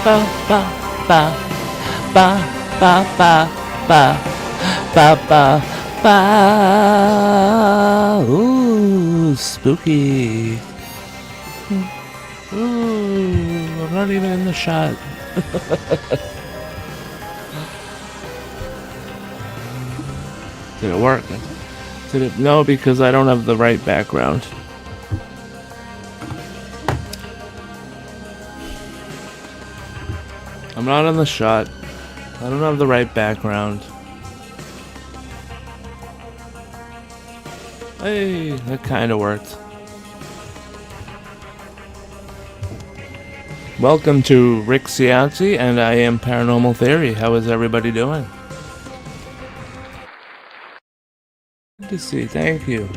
Ba ba ba ba ba ba ba ba ba ba. Ooh, spooky. Ooh, I'm not even in the shot. Did it work? Did it? No, because I don't have the right background. I'm not in the shot. I don't have the right background. Hey, that kind of worked. Welcome to Rick Cianci, and I am Paranormal Theory. How is everybody doing? Good to see. Thank you.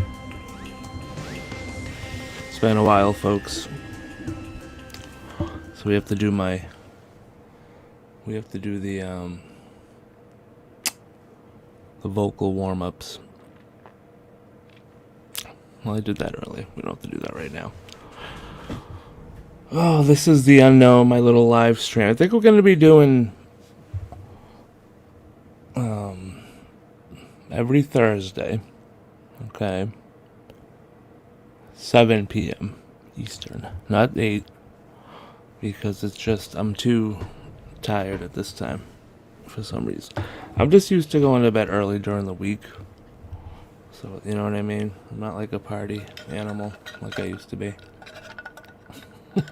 It's been a while, folks. So we have to do the vocal warm-ups. Well, I did that earlier. We don't have to do that right now. Oh, this is the unknown, my little live stream. I think we're going to be doing every Thursday. Okay. 7 p.m. Eastern. Not 8. Because it's just, I'm too tired at this time. For some reason. I'm just used to going to bed early during the week. So, you know what I mean? I'm not like a party animal like I used to be. I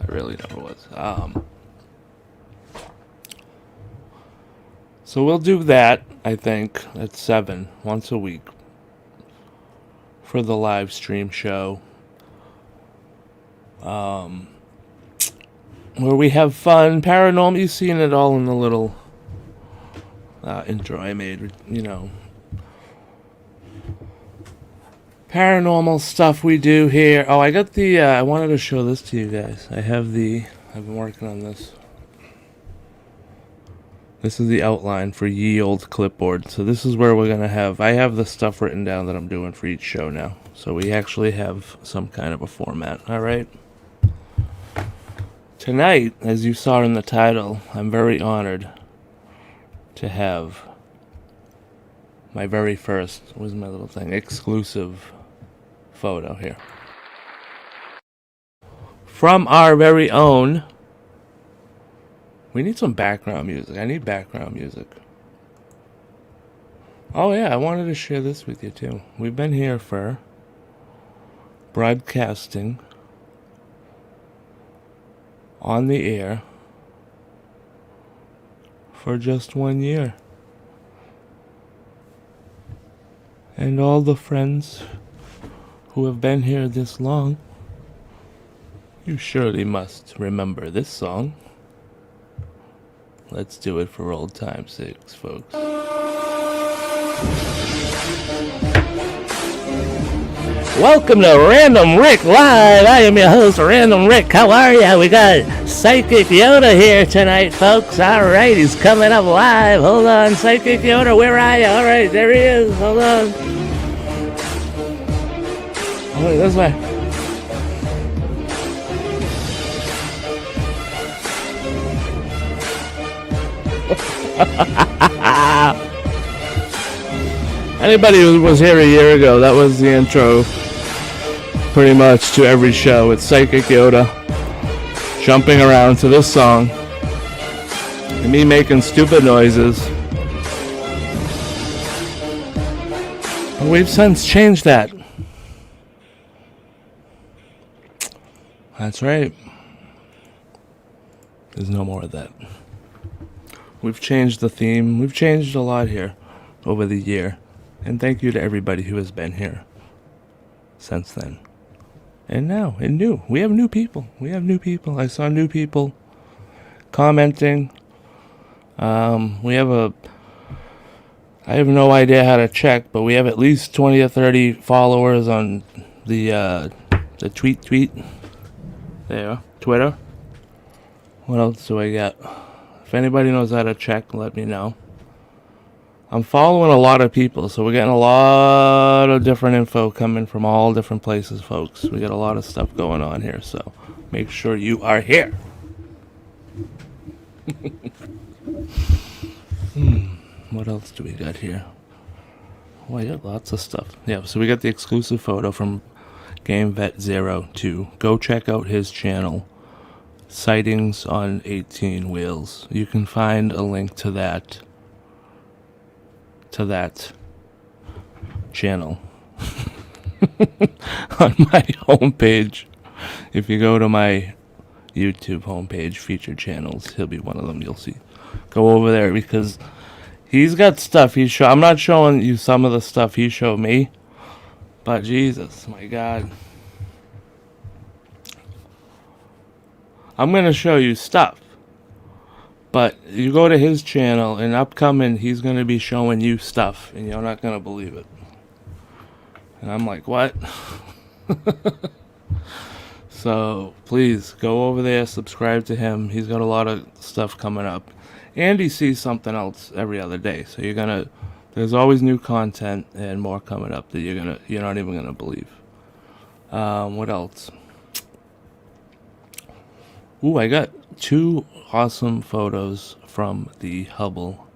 really never was. So we'll do that, I think, at 7, once a week. For the live stream show. Where we have fun, paranormal, you've seen it all in the little intro I made, you know. Paranormal stuff we do here. Oh, I got the, I wanted to show this to you guys. I've been working on this. This is the outline for Ye Old Clipboard. So this is where we're going to have, I have the stuff written down that I'm doing for each show now. So we actually have some kind of a format, alright? Tonight, as you saw in the title, I'm very honored to have my very first, where's my little thing, exclusive photo here. From our very own, we need some background music. I need background music. Oh yeah, I wanted to share this with you too. We've been here for broadcasting on the air for just 1 year. And all the friends who have been here this long, you surely must remember this song. Let's do it for old time's sakes, folks. Welcome to Random Rick Live. I am your host, Random Rick. How are ya? We got Psychic Yoda here tonight, folks. Alright, he's coming up live. Hold on, Psychic Yoda, where are you? Alright, there he is. Hold on. Oh, this way. Anybody who was here a year ago, that was the intro pretty much to every show. It's Psychic Yoda jumping around to this song and me making stupid noises. But we've since changed that. That's right. There's no more of that. We've changed the theme. We've changed a lot here over the year. And thank you to everybody who has been here since then. And now, and new. We have new people. I saw new people commenting. I have no idea how to check, but we have at least 20 or 30 followers on the tweet. There, Twitter. What else do I got? If anybody knows how to check, let me know. I'm following a lot of people, so we're getting a lot of different info coming from all different places, folks. We got a lot of stuff going on here, so make sure you are here. What else do we got here? Oh, I got lots of stuff. Yeah, so we got the exclusive photo from GAMEVET02. Go check out his channel, Sightings on 18 Wheels. You can find a link to that channel on my homepage. If you go to my YouTube homepage, featured channels, he'll be one of them. You'll see. Go over there because he's got stuff. I'm not showing you some of the stuff he showed me, but Jesus, my God, I'm gonna show you stuff. But you go to his channel, and upcoming, he's going to be showing you stuff, and you're not going to believe it. And I'm like, what? So, please, go over there, subscribe to him. He's got a lot of stuff coming up. And he sees something else every other day. So there's always new content and more coming up that you're not even going to believe. What else? Ooh, I got 2 awesome photos from the Hubble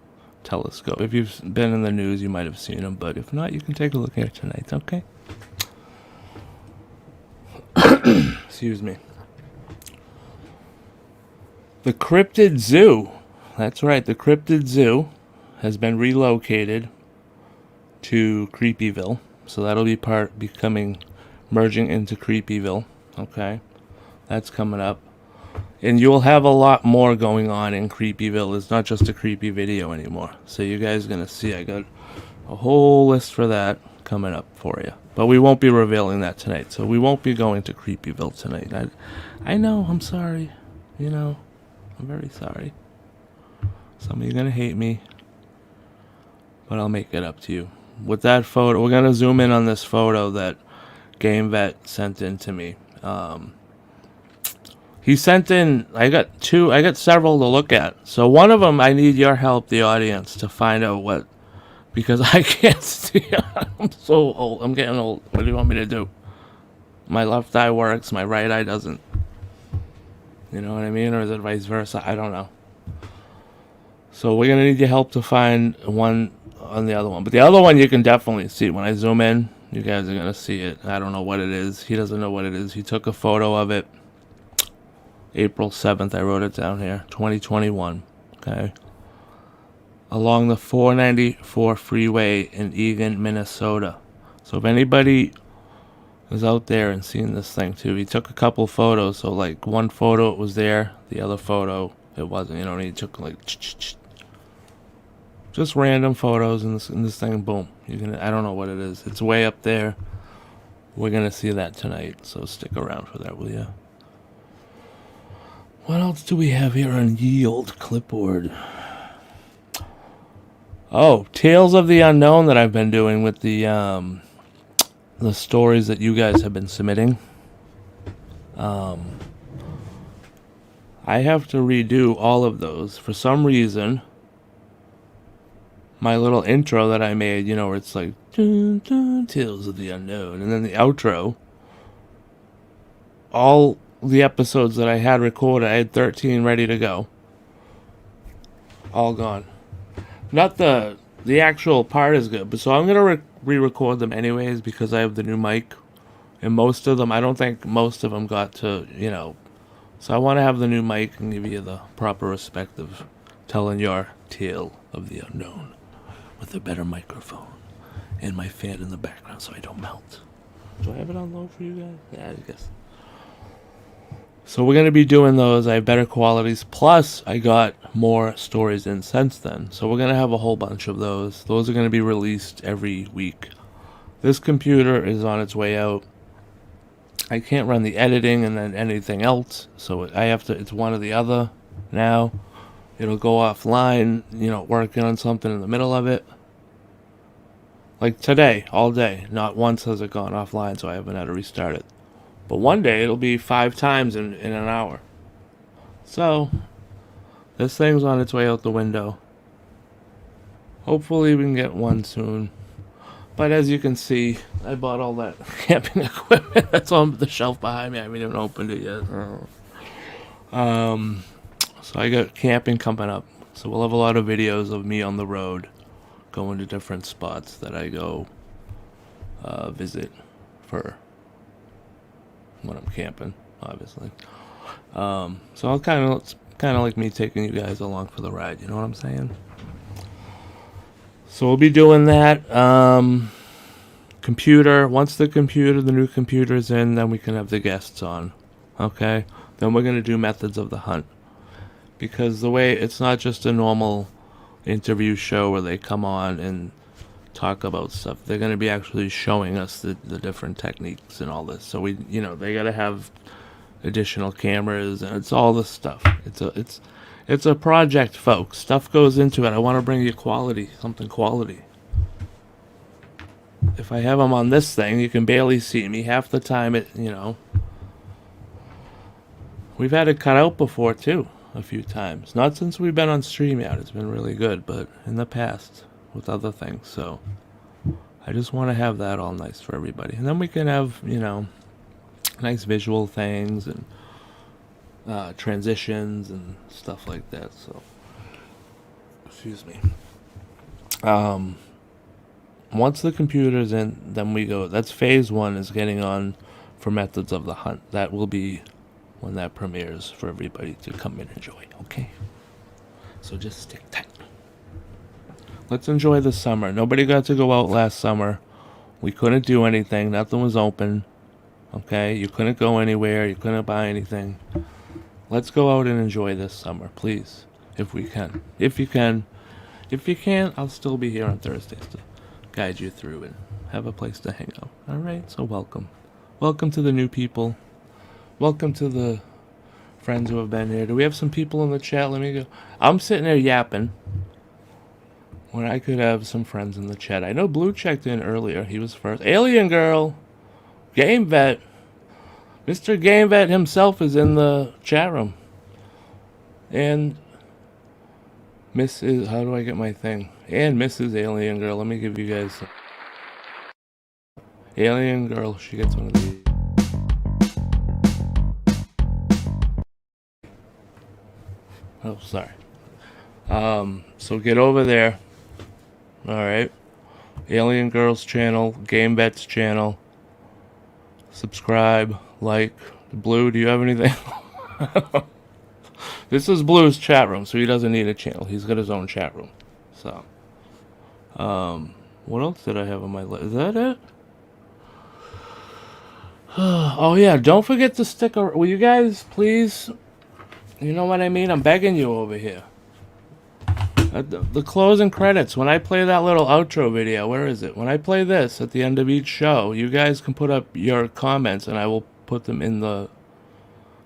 telescope. If you've been in the news, you might have seen them, but if not, you can take a look here tonight, okay? Excuse me. The Cryptid Zoo. That's right, the Cryptid Zoo has been relocated to Creepy-Ville. So that'll be merging into Creepy-Ville, okay? That's coming up. And you'll have a lot more going on in Creepy-Ville. It's not just a creepy video anymore. So you guys are going to see I got a whole list for that coming up for you. But we won't be revealing that tonight. So we won't be going to Creepy-Ville tonight. I know, I'm sorry. I'm very sorry. Some of you are going to hate me. But I'll make it up to you. With that photo, we're going to zoom in on this photo that GameVet sent in to me. He sent in, I got several to look at. So one of them, I need your help, the audience, to find out because I can't see. I'm so old. I'm getting old. What do you want me to do? My left eye works, my right eye doesn't. You know what I mean? Or is it vice versa? I don't know. So we're going to need your help to find one on the other one. But the other one you can definitely see. When I zoom in, you guys are going to see it. I don't know what it is. He doesn't know what it is. He took a photo of it. April 7th, I wrote it down here, 2021, okay? Along the 494 freeway in Eagan, Minnesota. So if anybody is out there and seeing this thing too, he took a couple photos. So like one photo it was there, the other photo it wasn't. He took like just random photos in this thing. Boom. I don't know what it is. It's way up there. We're gonna see that tonight. So stick around for that, will you? What else do we have here on ye old clipboard? Oh, Tales of the Unknown that I've been doing with the the stories that you guys have been submitting. I have to redo all of those. For some reason, my little intro that I made, you know, where it's like, dun, dun, Tales of the Unknown, and then the outro, all the episodes that I had recorded, I had 13 ready to go. All gone. Not the actual part is good, but so I'm going to re-record them anyways because I have the new mic. And most of them, I don't think most of them got to, you know. So I want to have the new mic and give you the proper respect of telling your tale of the unknown with a better microphone and my fan in the background so I don't melt. Do I have it on low for you guys? Yeah, I guess. So we're going to be doing those. I have better qualities. Plus, I got more stories in since then. So we're going to have a whole bunch of those. Those are going to be released every week. This computer is on its way out. I can't run the editing and then anything else. So I have to, it's one or the other now. It'll go offline, you know, working on something in the middle of it. Like today, all day. Not once has it gone offline, so I haven't had to restart it. But one day it'll be 5 times in an hour. So, this thing's on its way out the window. Hopefully we can get one soon. But as you can see, I bought all that camping equipment that's on the shelf behind me. I haven't even opened it yet. So I got camping coming up. So we'll have a lot of videos of me on the road, going to different spots that I go visit for when I'm camping, obviously. So I'll it's kind of like me taking you guys along for the ride. You know what I'm saying? So we'll be doing that. Computer. Once the new computer's in, then we can have the guests on. Okay? Then we're going to do methods of the hunt. Because the way, it's not just a normal interview show where they come on and talk about stuff. They're going to be actually showing us the different techniques and all this. So we, you know, they got to have additional cameras and it's all this stuff. It's a project, folks. Stuff goes into it. I want to bring you quality, something quality. If I have them on this thing, you can barely see me. Half the time, you know. We've had it cut out before, too, a few times. Not since we've been on StreamYard. It's been really good, but in the past with other things. So I just want to have that all nice for everybody. And then we can have, you know, nice visual things and transitions and stuff like that. So, excuse me. Once the computer's in, then we go. That's phase 1 is getting on for methods of the hunt. That will be when that premieres for everybody to come and enjoy. Okay? So just stick tight. Let's enjoy the summer. Nobody got to go out last summer. We couldn't do anything. Nothing was open. Okay? You couldn't go anywhere. You couldn't buy anything. Let's go out and enjoy this summer, please. If we can. If you can. If you can't, I'll still be here on Thursdays to guide you through and have a place to hang out. Alright? So welcome. Welcome to the new people. Welcome to the friends who have been here. Do we have some people in the chat? Let me go. I'm sitting there yapping when I could have some friends in the chat. I know Blue checked in earlier. He was first. Alien Girl. GameVet. Mr. GameVet himself is in the chat room. And Mrs. How do I get my thing? And Mrs. Alien Girl. Let me give you guys some. Alien Girl. She gets one of these. Oh, sorry. So get over there. Alright. Alien Girl's channel. GameVet's channel. Subscribe. Like. Blue, do you have anything? This is Blue's chat room, so he doesn't need a channel. He's got his own chat room. So. What else did I have on my list? Is that it? Oh yeah, don't forget to stick around. Will you guys please? You know what I mean? I'm begging you over here. The closing credits, when I play that little outro video, where is it? When I play this at the end of each show, you guys can put up your comments and I will put them in the...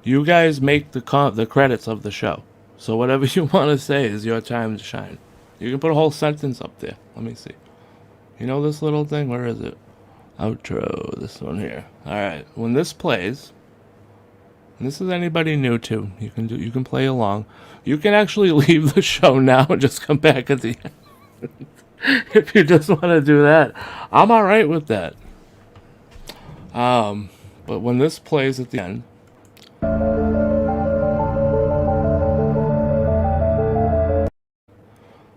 You guys make the credits of the show. So whatever you want to say is your time to shine. You can put a whole sentence up there. Let me see. You know this little thing? Where is it? Outro, this one here. Alright, when this plays, and this is anybody new too, you can play along. You can actually leave the show now and just come back at the end. If you just want to do that. I'm alright with that. But when this plays at the end,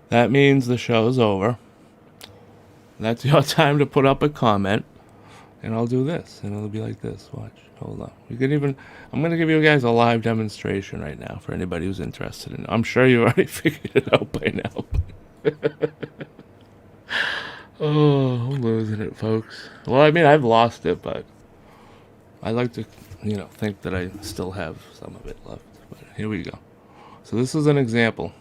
that means the show's over. That's your time to put up a comment. And I'll do this. And it'll be like this. Watch. Hold on. You can even... I'm going to give you guys a live demonstration right now for anybody who's interested in it. I'm sure you already figured it out by now. Oh, I'm losing it, folks. Well, I mean, I've lost it, but I like to, think that I still have some of it left. But here we go. So this is an example.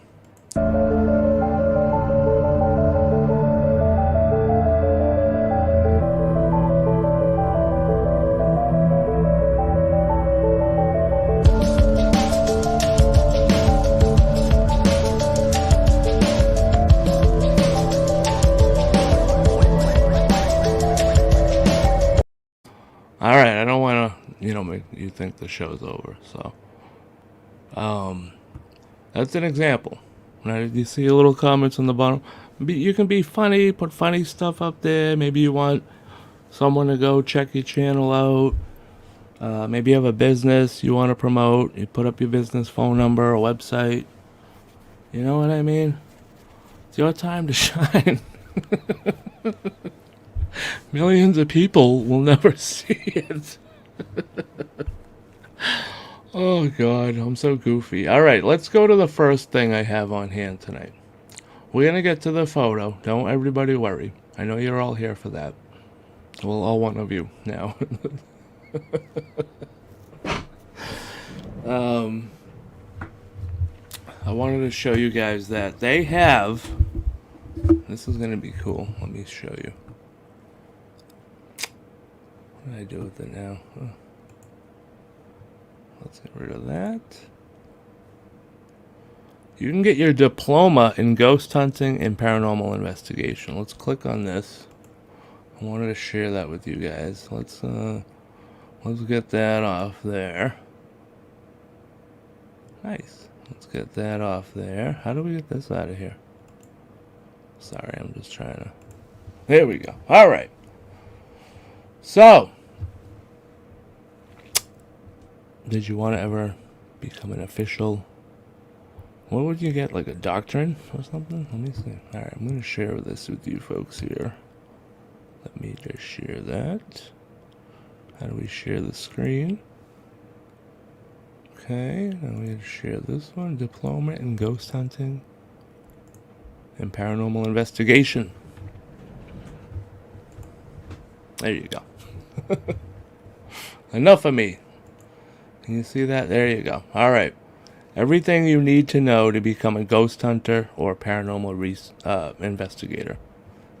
Alright, I don't want to, make you think the show's over, so. That's an example. Right? You see a little comments on the bottom. You can be funny, put funny stuff up there. Maybe you want someone to go check your channel out. Maybe you have a business you want to promote. You put up your business phone number or website. You know what I mean? It's your time to shine. Millions of people will never see it. Oh God, I'm so goofy. Alright, let's go to the first thing I have on hand tonight. We're gonna get to the photo. Don't everybody worry. I know you're all here for that. Well, all one of you now. I wanted to show you guys that they have... This is gonna be cool. Let me show you. What do I do with it now? Oh. Let's get rid of that. You can get your diploma in ghost hunting and paranormal investigation. Let's click on this. I wanted to share that with you guys. Let's get that off there. Nice. Let's get that off there. How do we get this out of here? Sorry, I'm just trying to... There we go. All right. So, did you want to ever become an official? What would you get, like a doctrine or something? Let me see. Alright, I'm going to share this with you folks here. Let me just share that. How do we share the screen? Okay, now we share this one. Diploma in ghost hunting and paranormal investigation. There you go. Enough of me. Can you see that? There you go. Alright. Everything you need to know to become a ghost hunter or paranormal investigator.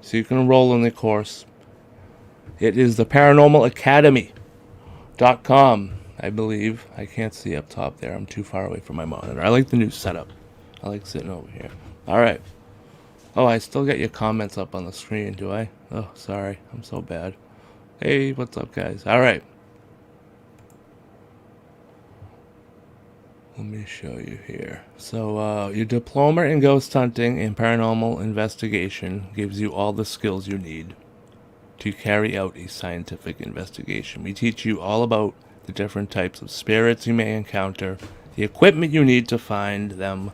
So you can enroll in the course. It is the paranormalacademy.com, I believe. I can't see up top there. I'm too far away from my monitor. I like the new setup. I like sitting over here. Alright. Oh, I still get your comments up on the screen, do I? Oh, sorry. I'm so bad. Hey, what's up, guys? Alright. Let me show you here. So, your diploma in ghost hunting and paranormal investigation gives you all the skills you need to carry out a scientific investigation. We teach you all about the different types of spirits you may encounter, the equipment you need to find them,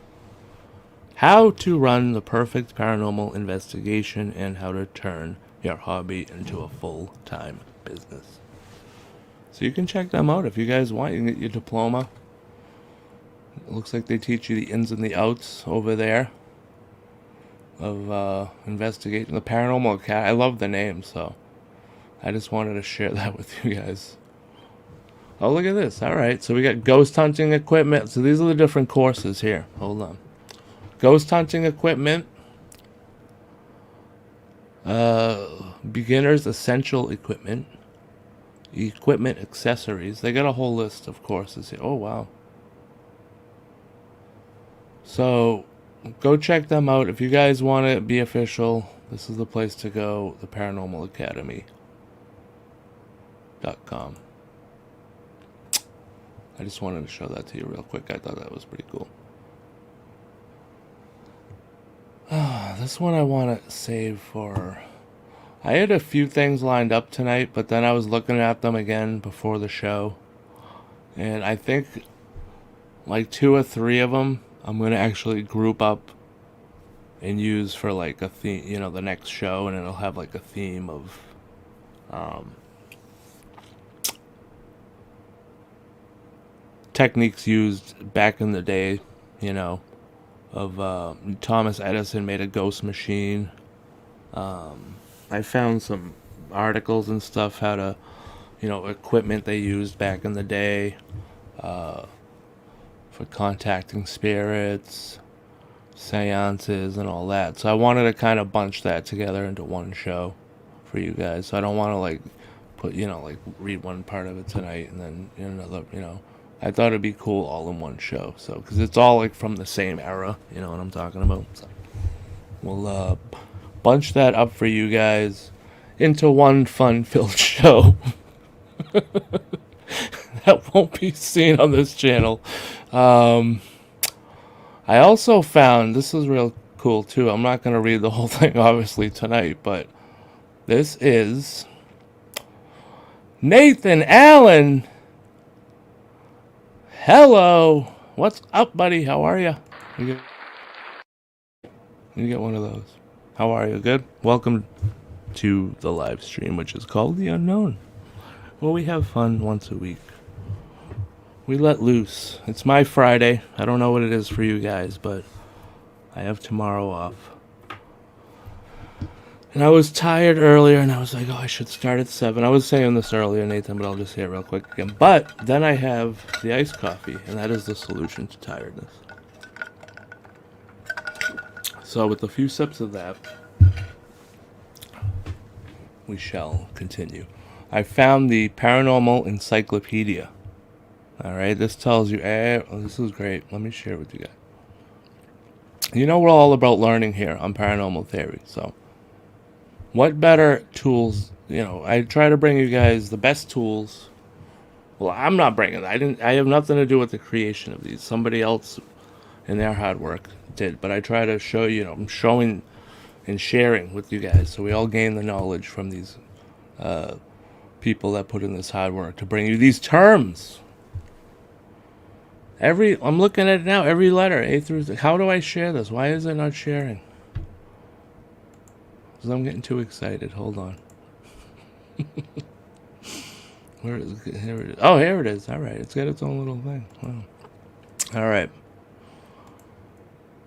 how to run the perfect paranormal investigation, and how to turn your hobby into a full-time business. So you can check them out if you guys want. You can get your diploma. It looks like they teach you the ins and the outs over there of investigating the paranormal academy. I love the name, so I just wanted to share that with you guys. Oh, look at this. Alright, so we got ghost hunting equipment. So these are the different courses here. Hold on. Ghost hunting equipment. Beginner's essential equipment. Equipment accessories. They got a whole list of courses here. Oh, wow. So, go check them out. If you guys want to be official, this is the place to go, the Paranormal Academy. Creepy-Ville.com. I just wanted to show that to you real quick. I thought that was pretty cool. This one I want to save for... I had a few things lined up tonight, but then I was looking at them again before the show. And I think like 2 or 3 of them I'm going to actually group up and use for like a theme, you know, the next show, and it'll have like a theme of techniques used back in the day, you know, of Thomas Edison made a ghost machine. I found some articles and stuff how to, you know, equipment they used back in the day for contacting spirits, seances, and all that. So I wanted to kind of bunch that together into one show for you guys. So I don't want to like put, you know, like read one part of it tonight and then another, you know. I thought it'd be cool all in one show. So, because it's all like from the same era, you know what I'm talking about. So we'll bunch that up for you guys into one fun-filled show that won't be seen on this channel. I also found, this is real cool too. I'm not going to read the whole thing obviously tonight, but this is Nathan Allen. Hello. What's up, buddy? How are you? You get one of those. How are you? Good? Welcome to the live stream, which is called The Unknown. Well, we have fun once a week. We let loose. It's my Friday. I don't know what it is for you guys, but I have tomorrow off. And I was tired earlier, and I was like, oh, I should start at 7. I was saying this earlier, Nathan, but I'll just say it real quick again. But then I have the iced coffee, and that is the solution to tiredness. So with a few sips of that, we shall continue. I found the Paranormal Encyclopedia. Alright, this tells you... oh, this is great. Let me share it with you guys. You know we're all about learning here on Paranormal Theory, so... what better tools, you know, I try to bring you guys the best tools. Well, I'm not bringing that. I have nothing to do with the creation of these. Somebody else in their hard work did. But I try to show you, know, I'm showing and sharing with you guys. So we all gain the knowledge from these people that put in this hard work to bring you these terms. I'm looking at it now, every letter, A through Z. How do I share this? Why is it not sharing? Because I'm getting too excited. Hold on. Where is it? Here it is. Oh, here it is. All right. It's got its own little thing. Wow. All right.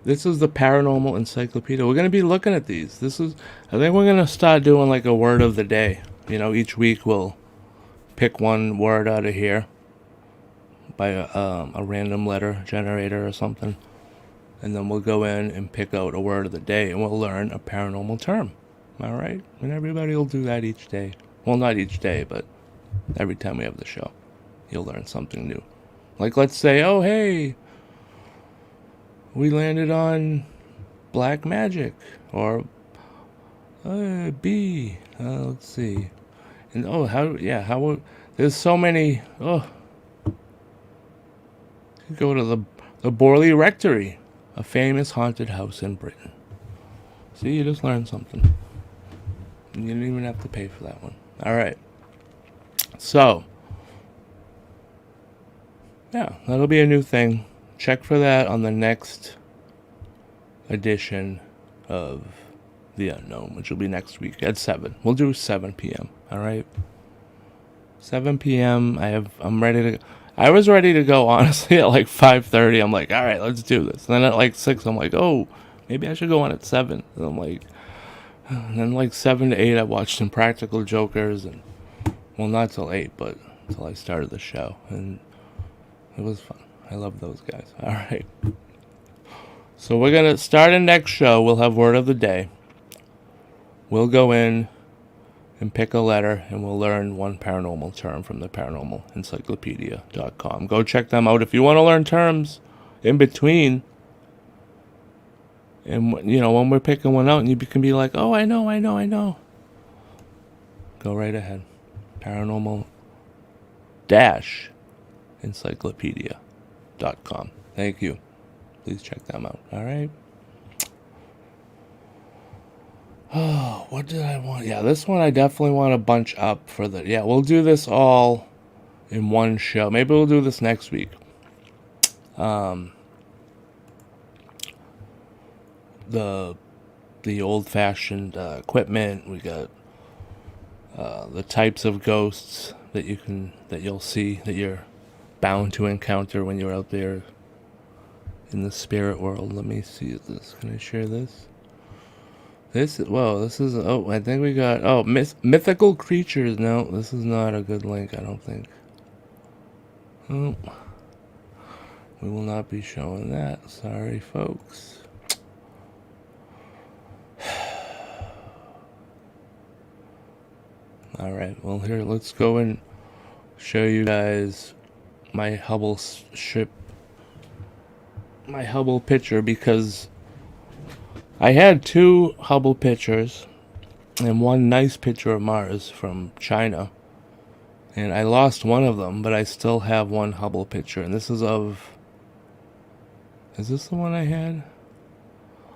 This is the Paranormal Encyclopedia. We're going to be looking at these. I think we're going to start doing like a word of the day. You know, each week we'll pick one word out of here by a random letter generator or something. And then we'll go in and pick out a word of the day, and we'll learn a paranormal term. All right? And everybody will do that each day. Well, not each day, but every time we have the show, you'll learn something new. Like, let's say, oh, hey, we landed on black magic, or B. Let's see. And there's so many. Oh, you go to the Borley Rectory, a famous haunted house in Britain. See, you just learned something. You didn't even have to pay for that one. All right. So, yeah, that'll be a new thing. Check for that on the next edition of The Unknown, which will be next week at 7. We'll do 7 p.m. All right. 7 p.m. I'm ready to. I was ready to go honestly at like 5:30. I'm like, all right, let's do this. And then at like 6, I'm like, oh, maybe I should go on at 7. And I'm like, and then like 7 to 8, I watched some Practical Jokers, and well, not till 8, but until I started the show, and it was fun. I love those guys. All right. So we're gonna start a next show. We'll have word of the day. We'll go in and pick a letter, and we'll learn one paranormal term from the paranormalencyclopedia.com. Go check them out if you want to learn terms in between. And, you know, when we're picking one out, and you can be like, oh, I know. Go right ahead. Paranormal encyclopedia.com. Thank you. Please check them out. All right. Oh, what did I want? Yeah, this one I definitely want to bunch up for the... Yeah, we'll do this all in one show. Maybe we'll do this next week. The old-fashioned equipment. We got the types of ghosts that you'll see, that you're bound to encounter when you're out there in the spirit world. Let me see this. Can I share this? This is, oh, I think we got, oh, mythical creatures. No, this is not a good link, I don't think. Oh, we will not be showing that. Sorry, folks. Alright, well, here, let's go and show you guys my Hubble ship, my Hubble picture, because I had 2 Hubble pictures and one nice picture of Mars from China, and I lost one of them, but I still have one Hubble picture, and this is of, is this the one I had?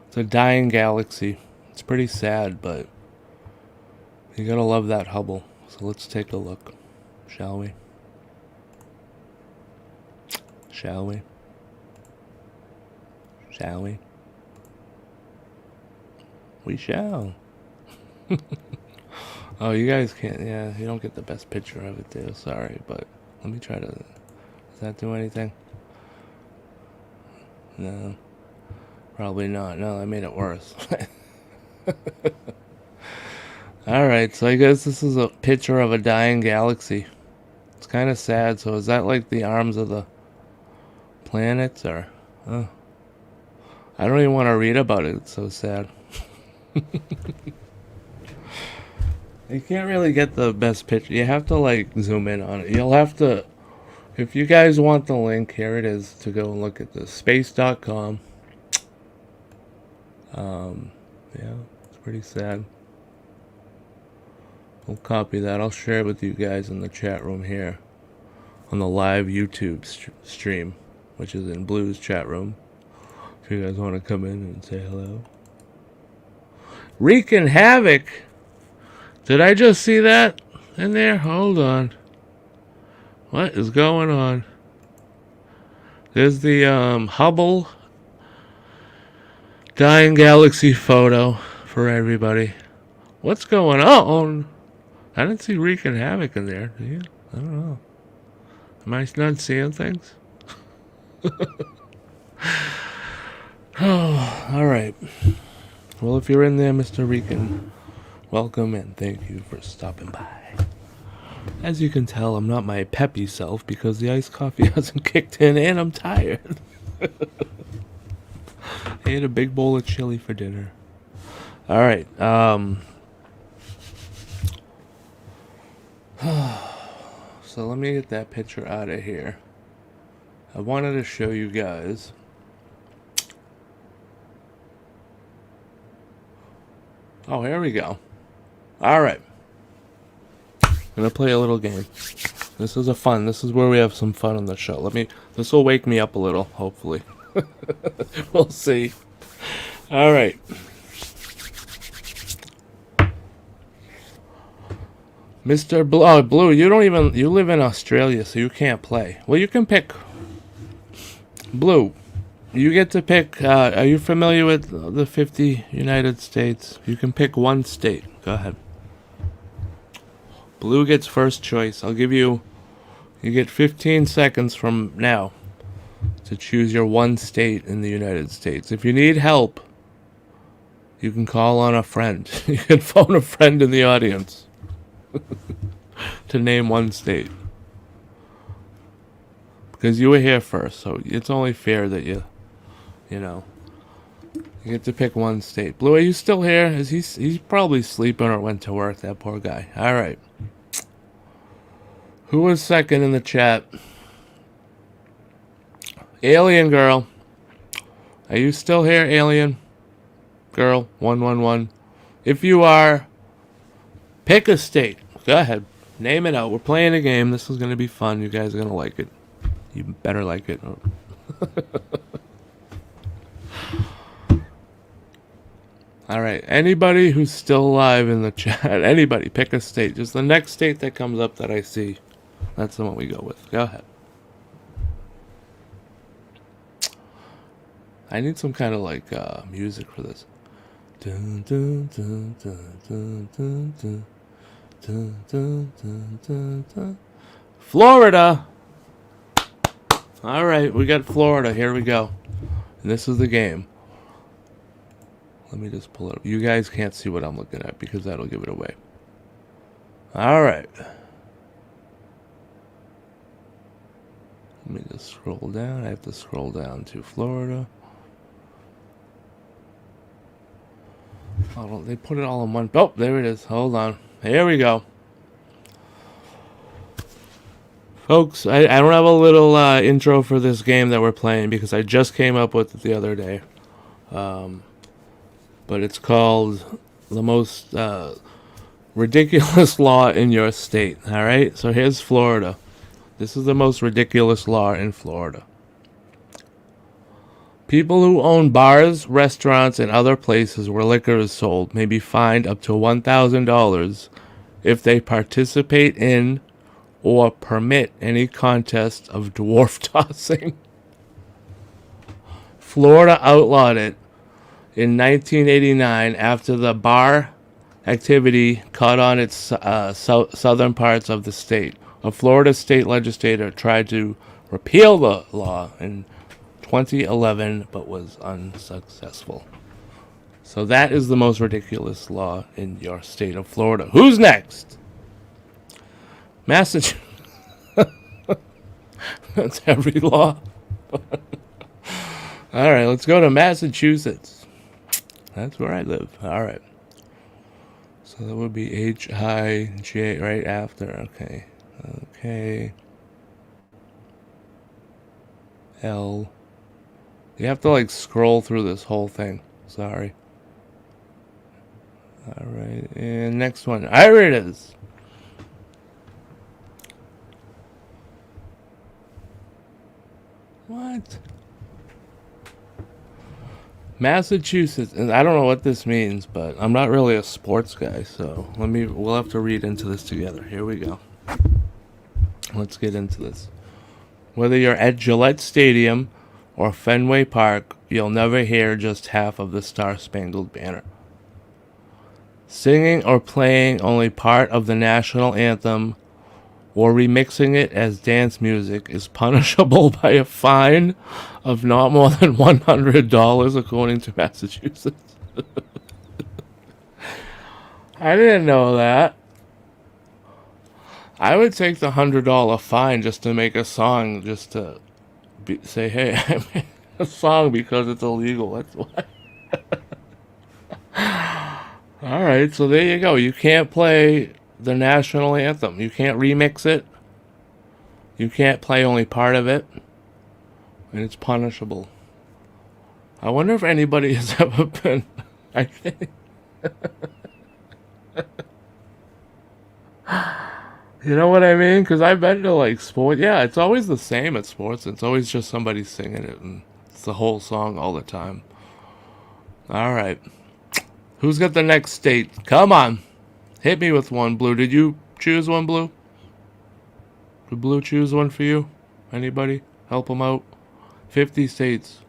It's a dying galaxy. It's pretty sad, but you gotta love that Hubble. So let's take a look, shall we? Shall we? Shall we? We shall. Oh, you guys can't, yeah, you don't get the best picture of it too, sorry, but let me try to, does that do anything? No, probably not. No, I made it worse. Alright, so I guess this is a picture of a dying galaxy. It's kind of sad, so is that like the arms of the planets, or, oh, I don't even want to read about it, it's so sad. You can't really get the best picture. You have to like zoom in on it. You'll have to, if you guys want the link, here it is to go and look at this. Space.com. Yeah, it's pretty sad. We'll copy that. I'll share it with you guys in the chat room here on the live YouTube stream, which is in Blue's chat room. If you guys want to come in and say hello. Wreaking Havoc. Did I just see that in there? Hold on. What is going on? There's the Hubble dying galaxy photo for everybody. What's going on? I didn't see Wreaking Havoc in there. Do you? I don't know. Am I not seeing things? Oh, alright. Well, if you're in there, Mr. Wreaking, welcome and thank you for stopping by. As you can tell, I'm not my peppy self because the iced coffee hasn't kicked in and I'm tired. I ate a big bowl of chili for dinner. Alright, so let me get that picture out of here. I wanted to show you guys. Oh, here we go. Alright. I'm gonna play a little game. This is this is where we have some fun on the show. This will wake me up a little, hopefully. We'll see. Alright. Mr. Blue, oh, Blue, you live in Australia, so you can't play. Well, you can pick. Blue, you get to pick, are you familiar with the 50 United States? You can pick one state. Go ahead. Blue gets first choice. I'll give you get 15 seconds from now to choose your one state in the United States. If you need help, you can call on a friend. You can phone a friend in the audience to name one state. Because you were here first, so it's only fair that you get to pick one state. Blue, are you still here? He's probably sleeping or went to work, that poor guy. Alright. Who was second in the chat? Alien Girl. Are you still here, Alien Girl? 111. If you are, pick a state. Go ahead. Name it out. We're playing a game. This is going to be fun. You guys are going to like it. You better like it. All right. Anybody who's still alive in the chat, anybody, pick a state. Just the next state that comes up that I see. That's the one we go with. Go ahead. I need some kind of like music for this. Dun, dun, dun, dun, dun, dun, dun. Dun, dun, dun, dun, dun. Florida. All right, we got Florida. Here we go. And this is the game. Let me just pull it up. You guys can't see what I'm looking at because that'll give it away. All right. Let me just scroll down. I have to scroll down to Florida. Oh, they put it all in one. Oh, there it is. Hold on. Here we go. Folks, I don't have a little intro for this game that we're playing because I just came up with it the other day. But it's called the most ridiculous law in your state. All right? So here's Florida. This is the most ridiculous law in Florida. People who own bars, restaurants, and other places where liquor is sold may be fined up to $1,000 if they participate in or permit any contest of dwarf tossing. Florida outlawed it in 1989 after the bar activity caught on its southern parts of the state. A Florida state legislator tried to repeal the law in 2011 but was unsuccessful. So that is the most ridiculous law in your state of Florida. Who's next? Massachusetts. That's every law. All right, let's go to Massachusetts. That's where I live. All right. So that would be H-I-J right after. Okay. Okay. L. You have to like scroll through this whole thing. Sorry. All right. And next one. Here it is. What? Massachusetts, and I don't know what this means, but I'm not really a sports guy, so we'll have to read into this together. Here we go. Let's get into this. Whether you're at Gillette Stadium or Fenway Park, you'll never hear just half of the Star-Spangled Banner. Singing or playing only part of the national anthem or remixing it as dance music is punishable by a fine of not more than $100, according to Massachusetts. I didn't know that. I would take the $100 fine just to make a song, just to say, hey, I made a song because it's illegal. That's why. All right, so there you go. You can't play the national anthem. You can't remix it. You can't play only part of it. And it's punishable. I wonder if anybody has ever been... I think... You know what I mean? Because I've been to like sport. Yeah, it's always the same at sports. It's always just somebody singing it. And it's the whole song all the time. All right. Who's got the next state? Come on. Hit me with one, Blue. Did you choose one, Blue? Did Blue choose one for you? Anybody? Help him out. 50 states.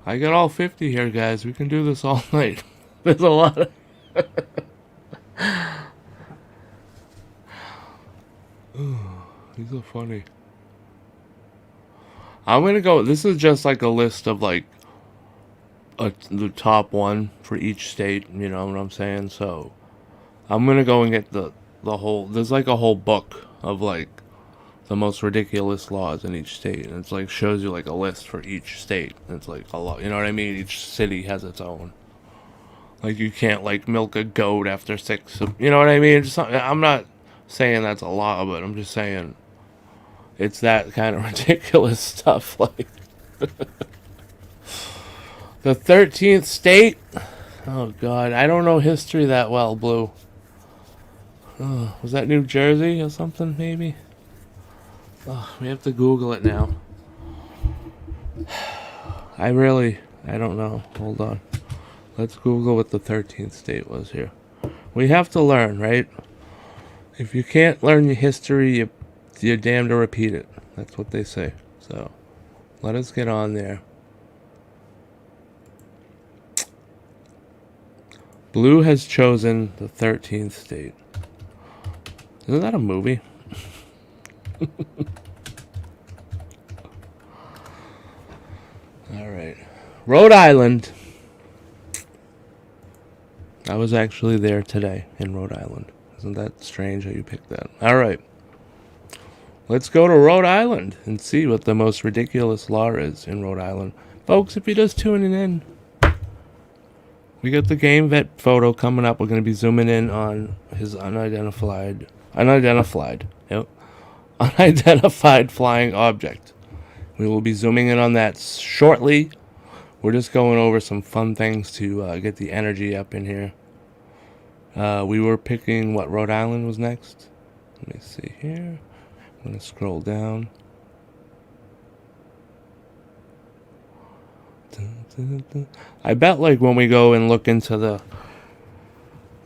I got all 50 here, guys. We can do this all night. There's a lot of... These are funny. I'm going to go... This is just like a list of like... the top one for each state, you know what I'm saying? So I'm gonna go and get the whole, there's like a whole book of like the most ridiculous laws in each state, and it's like shows you like a list for each state. It's like a lot, you know what I mean? Each city has its own. Like you can't like milk a goat after 6, you know what I mean? I'm not saying that's a law, but I'm just saying it's that kind of ridiculous stuff. Like the 13th state? Oh, God. I don't know history that well, Blue. Oh, was that New Jersey or something, maybe? Oh, we have to Google it now. I don't know. Hold on. Let's Google what the 13th state was here. We have to learn, right? If you can't learn your history, you're damned to repeat it. That's what they say. So, let us get on there. Blue has chosen the 13th state. Isn't that a movie? All right. Rhode Island. I was actually there today in Rhode Island. Isn't that strange how you picked that? All right. Let's go to Rhode Island and see what the most ridiculous law is in Rhode Island. Folks, if you're just tuning in, we got the GameVet photo coming up. We're going to be zooming in on his unidentified flying object. We will be zooming in on that shortly. We're just going over some fun things to get the energy up in here. We were picking what Rhode Island was next. Let me see here. I'm going to scroll down. I bet like when we go and look into the...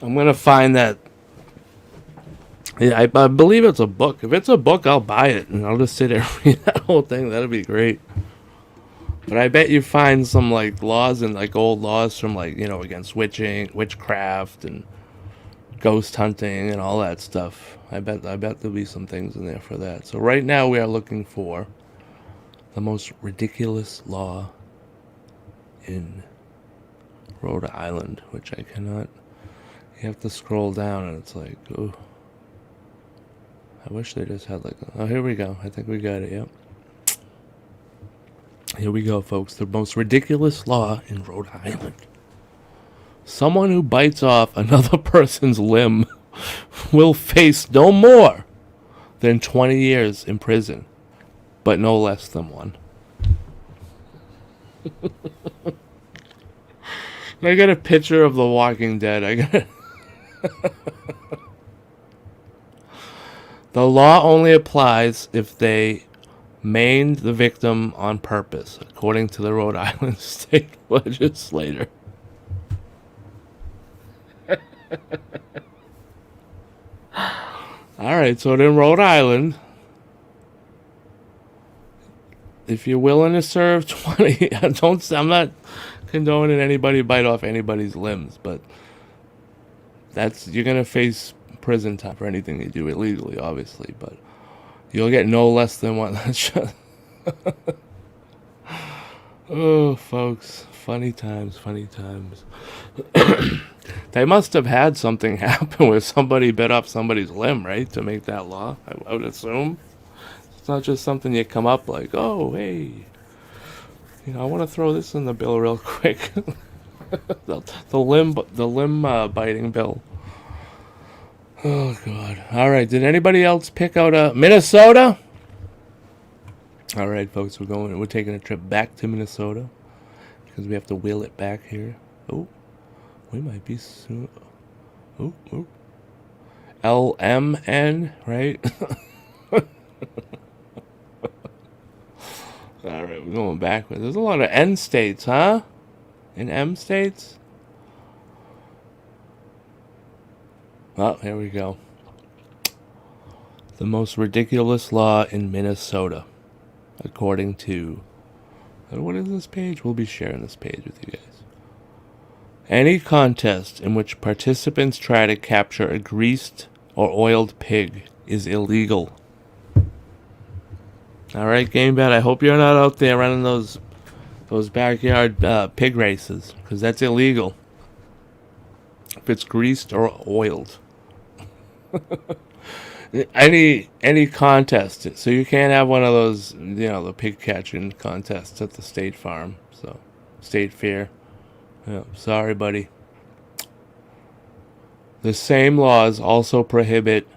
I'm going to find that... Yeah, I believe it's a book. If it's a book, I'll buy it. And I'll just sit there and read that whole thing. That'd be great. But I bet you find some like laws and like old laws from like, you know, against witchcraft and ghost hunting and all that stuff. I bet there'll be some things in there for that. So right now we are looking for the most ridiculous law in Rhode Island, which I cannot. You have to scroll down and it's like, oh. I wish they just had like, oh, here we go. I think we got it, yep. Here we go, folks. The most ridiculous law in Rhode Island. Someone who bites off another person's limb will face no more than 20 years in prison, but no less than 1. I got a picture of The Walking Dead. The law only applies if they maimed the victim on purpose, according to the Rhode Island state legislature. Alright, so in Rhode Island, if you're willing to serve 20, I'm not condoning anybody bite off anybody's limbs, but you're gonna face prison time for anything you do illegally, obviously, but you'll get no less than 1. Oh, folks, funny times. They must have had something happen where somebody bit off somebody's limb, right, to make that law, I would assume. It's not just something you come up like, oh, hey, you know, I want to throw this in the bill real quick. the limb biting bill. Oh, God. All right, did anybody else pick out Minnesota? All right, folks, we're taking a trip back to Minnesota because we have to wheel it back here. Oh, we might be soon. Oh. LMN, right? All right, we're going backwards. There's a lot of N states, huh? In M states? Oh, here we go. The most ridiculous law in Minnesota, according to... What is this page? We'll be sharing this page with you guys. Any contest in which participants try to capture a greased or oiled pig is illegal. All right, GameVet, I hope you're not out there running those backyard pig races, because that's illegal. If it's greased or oiled. Any contest. So you can't have one of those, you know, the pig catching contests at the state farm. So, state fair. Yeah, sorry, buddy. The same laws also prohibit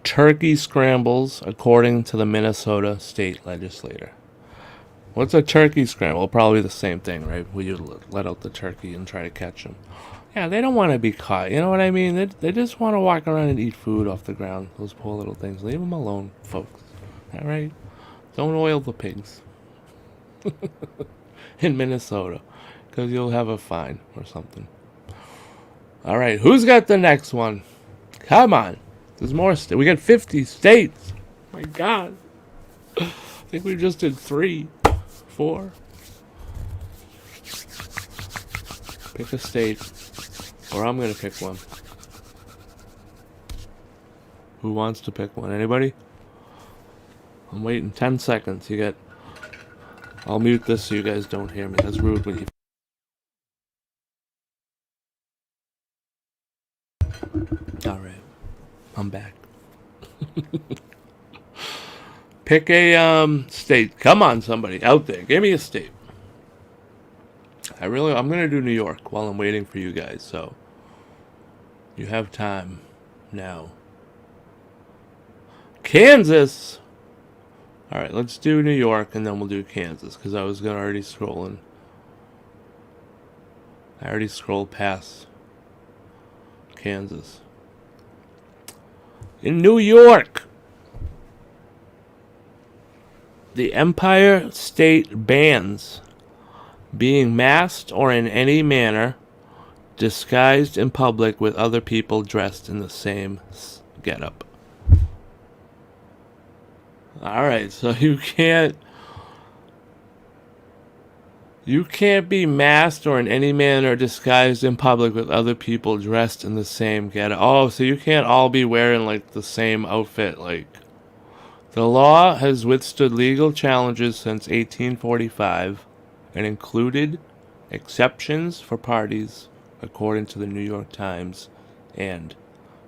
turkey scrambles, according to the Minnesota state legislature. What's a turkey scramble? Probably the same thing, right? Where you let out the turkey and try to catch them. Yeah, they don't want to be caught. You know what I mean? They just want to walk around and eat food off the ground. Those poor little things. Leave them alone, folks. All right? Don't oil the pigs in Minnesota, because you'll have a fine or something. All right, who's got the next one? Come on. There's more. We got 50 states. My God. I think we just did 3, 4. Pick a state. Or I'm going to pick one. Who wants to pick one? Anybody? I'm waiting 10 seconds. You get... I'll mute this so you guys don't hear me. That's rude when you... Alright. I'm back. Pick a state. Come on, somebody out there. Give me a state. I'm going to do New York while I'm waiting for you guys, so... You have time now. Kansas! Alright, let's do New York and then we'll do Kansas, because I was already scrolling. I already scrolled past Kansas. In New York, the Empire State bans being masked or in any manner disguised in public with other people dressed in the same getup. Alright, so you can't be masked or in any manner disguised in public with other people dressed in the same getup. Oh, so you can't all be wearing like the same outfit. Like, the law has withstood legal challenges since 1845 and included exceptions for parties, according to the New York Times and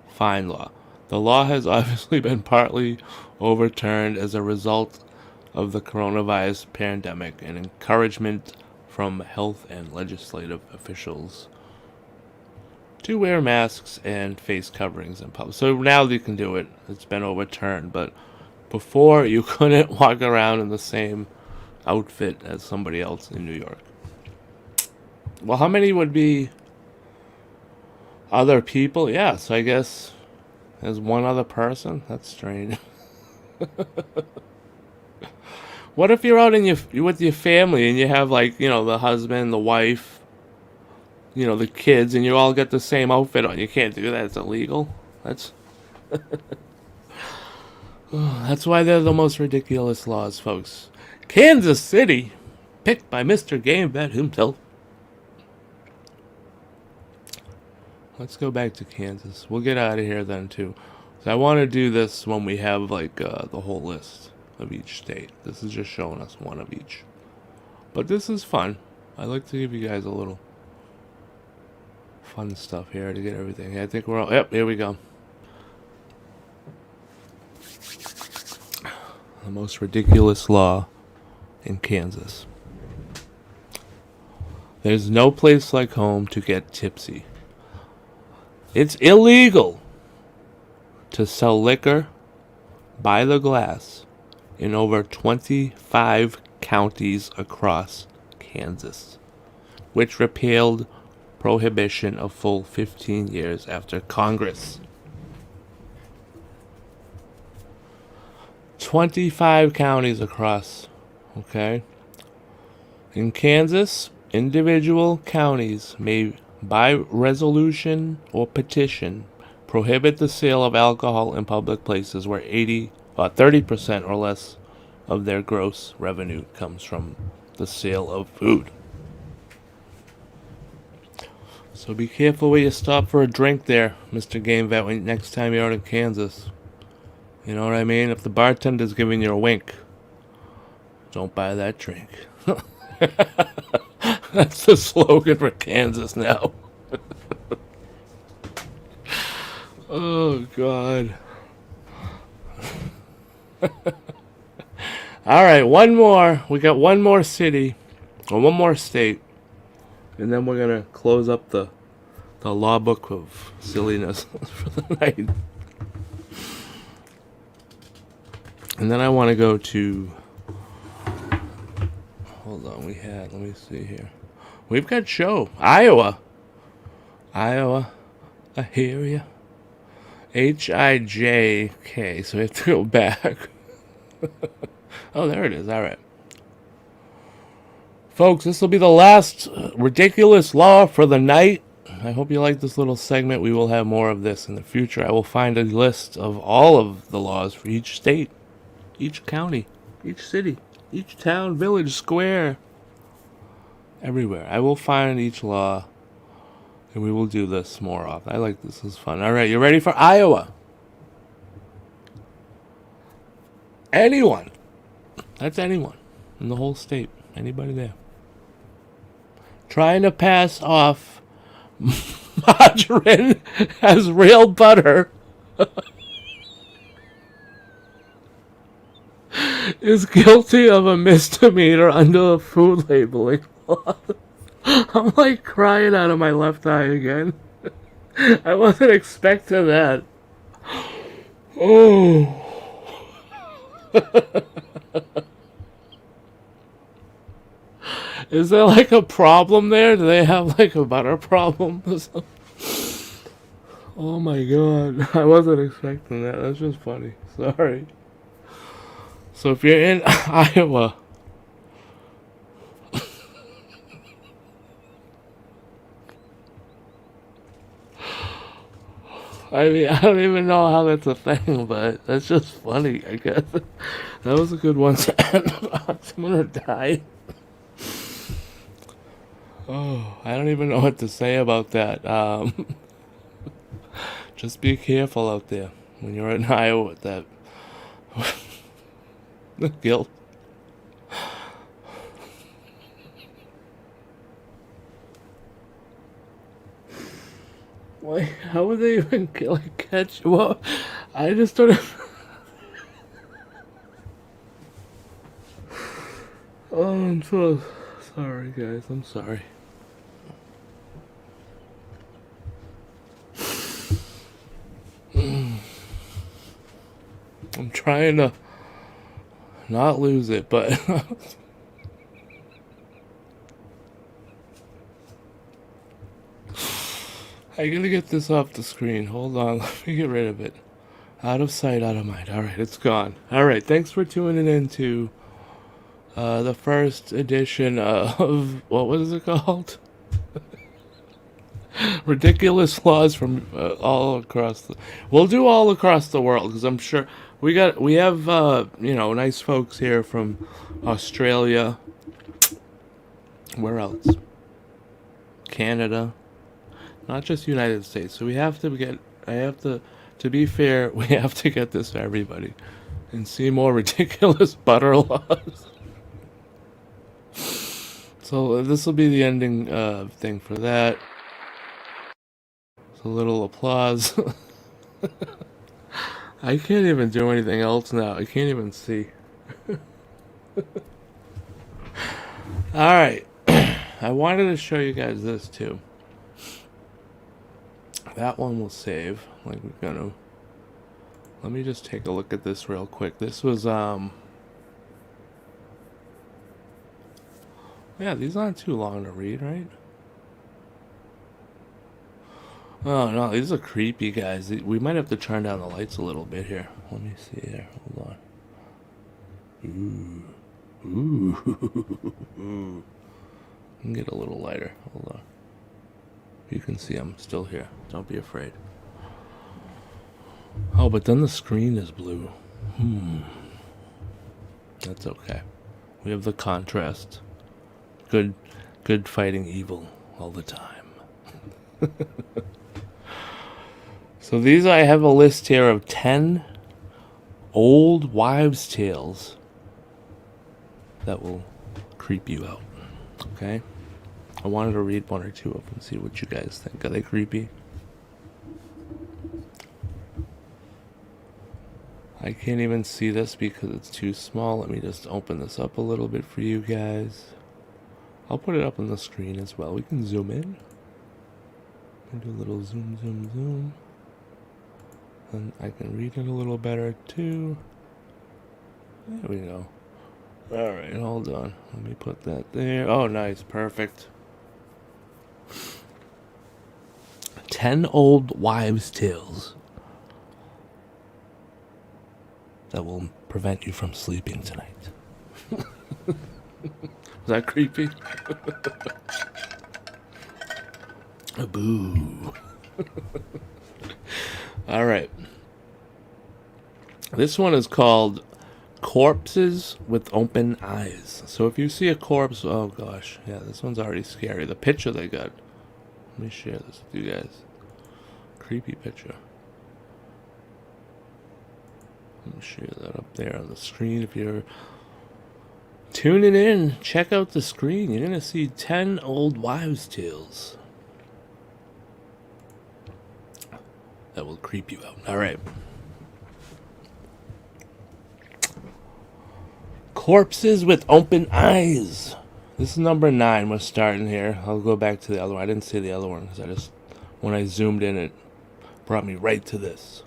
fine law. The law has obviously been partly overturned as a result of the coronavirus pandemic and encouragement from health and legislative officials to wear masks and face coverings in public. So now you can do it. It's been overturned, but before you couldn't walk around in the same outfit as somebody else in New York. Well, how many would be other people? Yeah, so I guess there's one other person. That's strange. What if you're out with your family and you have, like, you know, the husband, the wife, you know, the kids, and you all get the same outfit on? You can't do that. It's illegal. That's that's why they're the most ridiculous laws, folks. Kansas City, picked by Mr. GameVet himself. Let's go back to Kansas. We'll get out of here then, too. So I want to do this when we have, like, the whole list of each state. This is just showing us one of each. But this is fun. I like to give you guys a little fun stuff here to get everything. I think we're all... Yep, here we go. The most ridiculous law in Kansas. There's no place like home to get tipsy. It's illegal to sell liquor by the glass in over 25 counties across Kansas, which repealed prohibition a full 15 years after Congress. 25 counties across, okay? In Kansas, individual counties may, by resolution or petition, prohibit the sale of alcohol in public places where 30% or less of their gross revenue comes from the sale of food. So be careful where you stop for a drink there, Mr. GameVet, next time you're out in Kansas. You know what I mean? If the bartender's giving you a wink, don't buy that drink. That's the slogan for Kansas now. Oh, God. All right, one more. We got one more city, or one more state, and then we're going to close up the law book of silliness for the night. And then I want to go to... Hold on, let me see here. We've got Iowa. Iowa. I hear ya. H-I-J-K. So we have to go back. Oh, there it is. All right. Folks, this will be the last ridiculous law for the night. I hope you like this little segment. We will have more of this in the future. I will find a list of all of the laws for each state, each county, each city, each town, village, square, everywhere. I will find each law, and we will do this more often. I like this. This is fun. All right, you ready for Iowa? Anyone. That's anyone in the whole state. Anybody there. Trying to pass off margarine as real butter is guilty of a misdemeanor under the food labeling law. I'm like crying out of my left eye again. I wasn't expecting that. Oh. Is there like a problem there? Do they have like a butter problem or something? Oh my god. I wasn't expecting that. That's just funny. Sorry. So if you're in Iowa, I mean, I don't even know how that's a thing, but that's just funny, I guess. That was a good one to end on. I'm gonna die. Oh, I don't even know what to say about that. Just be careful out there when you're in Iowa with that. The guilt. Why? How would they even catch? Well, I just don't. Oh, I'm so sorry, guys. I'm sorry. I'm trying to not lose it, but I gotta get this off the screen. Hold on, let me get rid of it. Out of sight, out of mind. Alright, it's gone. Alright, thanks for tuning in to the first edition of, what was it called? Ridiculous laws from all across the... We'll do all across the world, because I'm sure we have, nice folks here from Australia. Where else? Canada. Not just United States. So we have to to be fair, we have to get this for everybody. And see more ridiculous butter laws. So this will be the ending thing for that. So a little applause. I can't even do anything else now. I can't even see. Alright. I wanted to show you guys this too. That one will save. Like we're gonna. Let me just take a look at this real quick. This was yeah, these aren't too long to read, right? Oh no, these are creepy, guys. We might have to turn down the lights a little bit here. Let me see here. Hold on. Ooh. I can get a little lighter. Hold on. You can see I'm still here. Don't be afraid. Oh, but then the screen is blue. That's okay. We have the contrast. Good fighting evil all the time. So these, I have a list here of 10 old wives' tales that will creep you out. Okay? I wanted to read one or two of them and see what you guys think. Are they creepy? I can't even see this because it's too small. Let me just open this up a little bit for you guys. I'll put it up on the screen as well. We can zoom in. Do a little zoom. And I can read it a little better too. There we go. Alright, hold on. Let me put that there. Oh, nice. Perfect. 10 old wives' tales that will prevent you from sleeping tonight. Is that creepy? Boo. All right. This one is called Corpses with Open Eyes. So if you see a corpse, oh gosh, yeah, this one's already scary. The picture they got. Let me share this with you guys. Creepy picture. Let me share that up there on the screen. If you're tuning in, check out the screen. You're going to see 10 old wives' tales that will creep you out. All right. Corpses with Open Eyes. This is number 9. We're starting here. I'll go back to the other one. I didn't see the other one because when I zoomed in, it brought me right to this.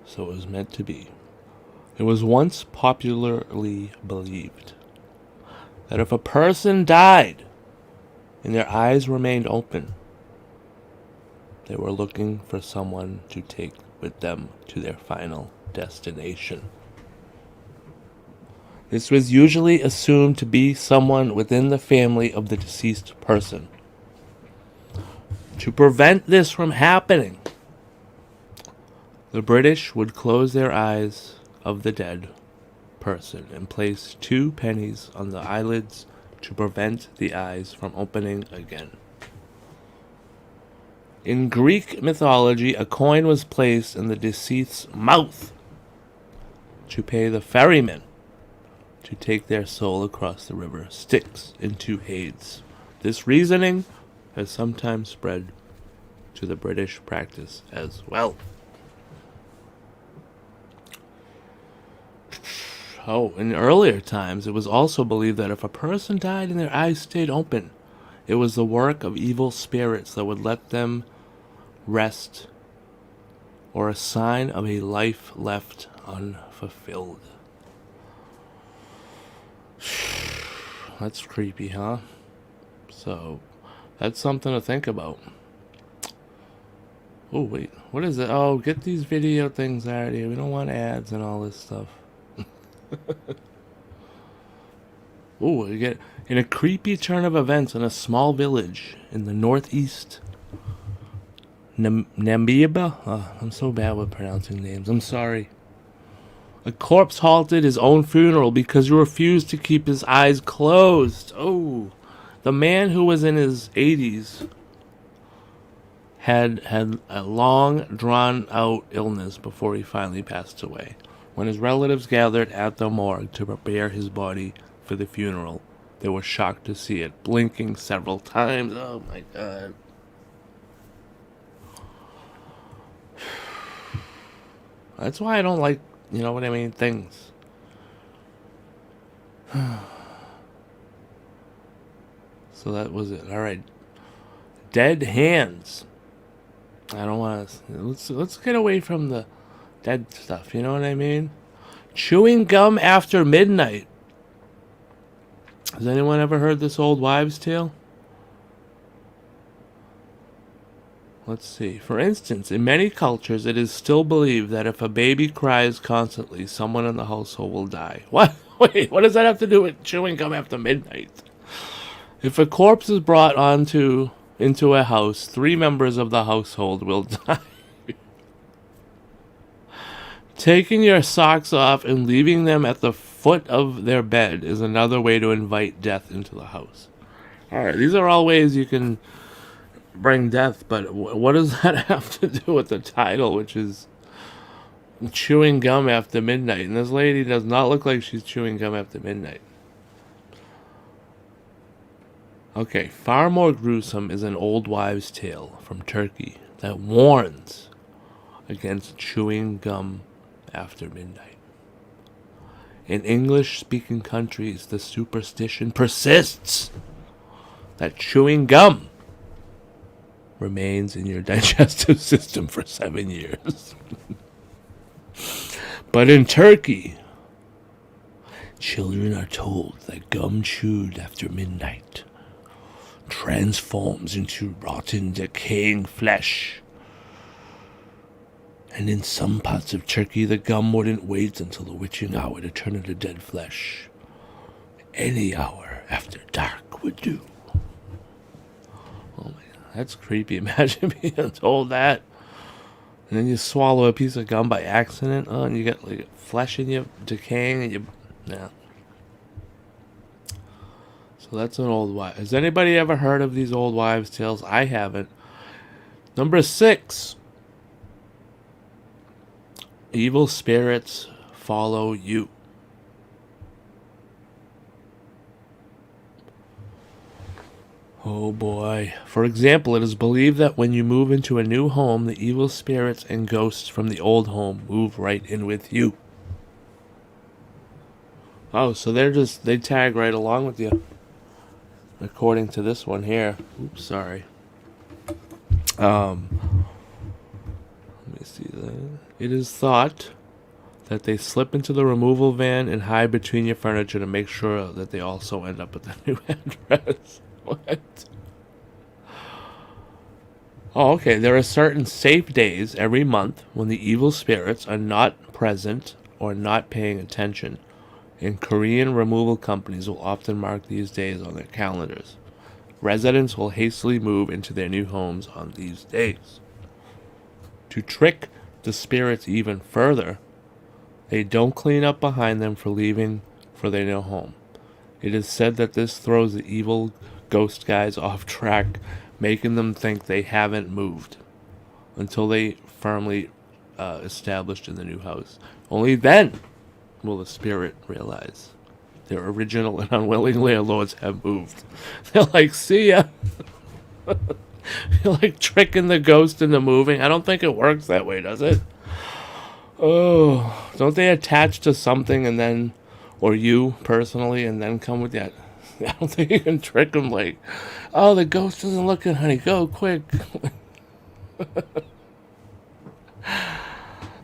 So it was meant to be. It was once popularly believed that if a person died and their eyes remained open, they were looking for someone to take with them to their final destination. This was usually assumed to be someone within the family of the deceased person. To prevent this from happening, the British would close their eyes of the dead person and place 2 pennies on the eyelids to prevent the eyes from opening again. In Greek mythology, a coin was placed in the deceased's mouth to pay the ferryman to take their soul across the river Styx into Hades. This reasoning has sometimes spread to the British practice as well. Oh, in earlier times, it was also believed that if a person died and their eyes stayed open, it was the work of evil spirits that would let them rest, or a sign of a life left unfulfilled. That's creepy, huh? So, that's something to think about. Oh, wait. What is it? Oh, get these video things out of here. We don't want ads and all this stuff. Oh, you get in a creepy turn of events in a small village in the northeast Namibia. Oh, I'm so bad with pronouncing names. I'm sorry. A corpse halted his own funeral because he refused to keep his eyes closed. Oh, the man who was in his 80s had a long, drawn-out illness before he finally passed away. When his relatives gathered at the morgue to prepare his body for the funeral, they were shocked to see it blinking several times. Oh my God. That's why I don't like, you know what I mean, things. So that was it. All right. Dead hands. I don't want to. Let's get away from the dead stuff. You know what I mean? Chewing gum after midnight. Has anyone ever heard this old wives' tale? Let's see. For instance, in many cultures, it is still believed that if a baby cries constantly, someone in the household will die. What? Wait, what does that have to do with chewing gum after midnight? If a corpse is brought into a house, 3 members of the household will die. Taking your socks off and leaving them at the foot of their bed is another way to invite death into the house. Alright, these are all ways you can bring death, but what does that have to do with the title, which is chewing gum after midnight? And this lady does not look like she's chewing gum after midnight. Okay, far more gruesome is an old wives' tale from Turkey that warns against chewing gum after midnight. In English-speaking countries, the superstition persists that chewing gum remains in your digestive system for 7 years. But in Turkey, children are told that gum chewed after midnight transforms into rotten, decaying flesh. And in some parts of Turkey, the gum wouldn't wait until the witching hour to turn into dead flesh. Any hour after dark would do. Oh my god, that's creepy. Imagine being told that. And then you swallow a piece of gum by accident, and you get like flesh in you decaying, and you, yeah. So that's an old wives. Has anybody ever heard of these old wives' tales? I haven't. Number 6. Evil spirits follow you. Oh boy. For example, it is believed that when you move into a new home, the evil spirits and ghosts from the old home move right in with you. Oh, so they tag right along with you. According to this one here. Oops, sorry. Let me see that. It is thought that they slip into the removal van and hide between your furniture to make sure that they also end up at the new address. What? Oh, okay. There are certain safe days every month when the evil spirits are not present or not paying attention. And Korean removal companies will often mark these days on their calendars. Residents will hastily move into their new homes on these days. To trick the spirits even further, they don't clean up behind them for leaving for their new home. It is said that this throws the evil ghost guys off track, making them think they haven't moved until they firmly established in the new house. Only then will the spirit realize their original and unwilling landlords have moved. They're like, see ya. You're like tricking the ghost into moving. I don't think it works that way, does it? Oh, don't they attach to something and then, or you personally, and then come with that? I don't think you can trick them like, oh, the ghost isn't looking, honey. Go quick.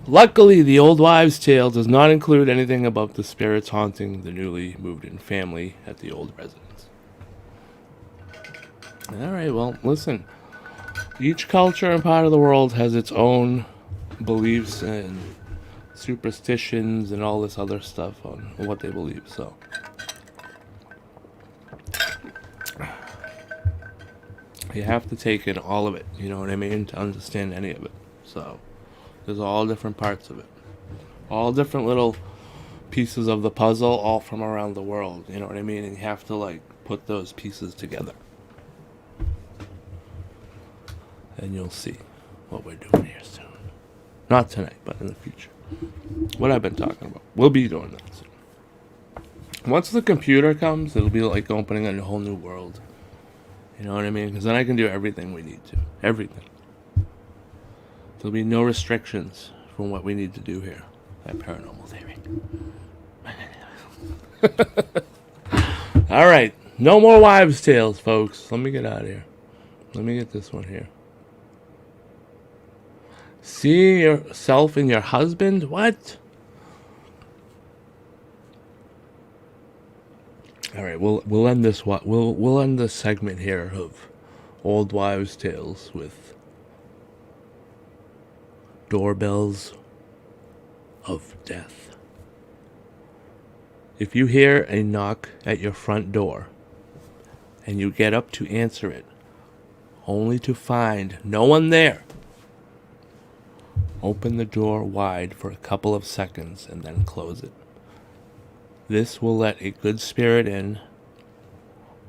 Luckily, the old wives' tale does not include anything about the spirits haunting the newly moved-in family at the old residence. All right, well, listen. Each culture and part of the world has its own beliefs and superstitions and all this other stuff on what they believe, so. You have to take in all of it, you know what I mean, to understand any of it. So, there's all different parts of it. All different little pieces of the puzzle, all from around the world, you know what I mean? And you have to, like, put those pieces together. And you'll see what we're doing here soon. Not tonight, but in the future. What I've been talking about. We'll be doing that soon. Once the computer comes, it'll be like opening a whole new world. You know what I mean? Because then I can do everything we need to. Everything. There'll be no restrictions from what we need to do here. That paranormal theory. All right. No more wives' tales, folks. Let me get out of here. Let me get this one here. Seeing yourself in your husband? What? All right, we'll end this. We'll end this segment here of old wives' tales with doorbells of death. If you hear a knock at your front door and you get up to answer it, only to find no one there, open the door wide for a couple of seconds and then close it. This will let a good spirit in,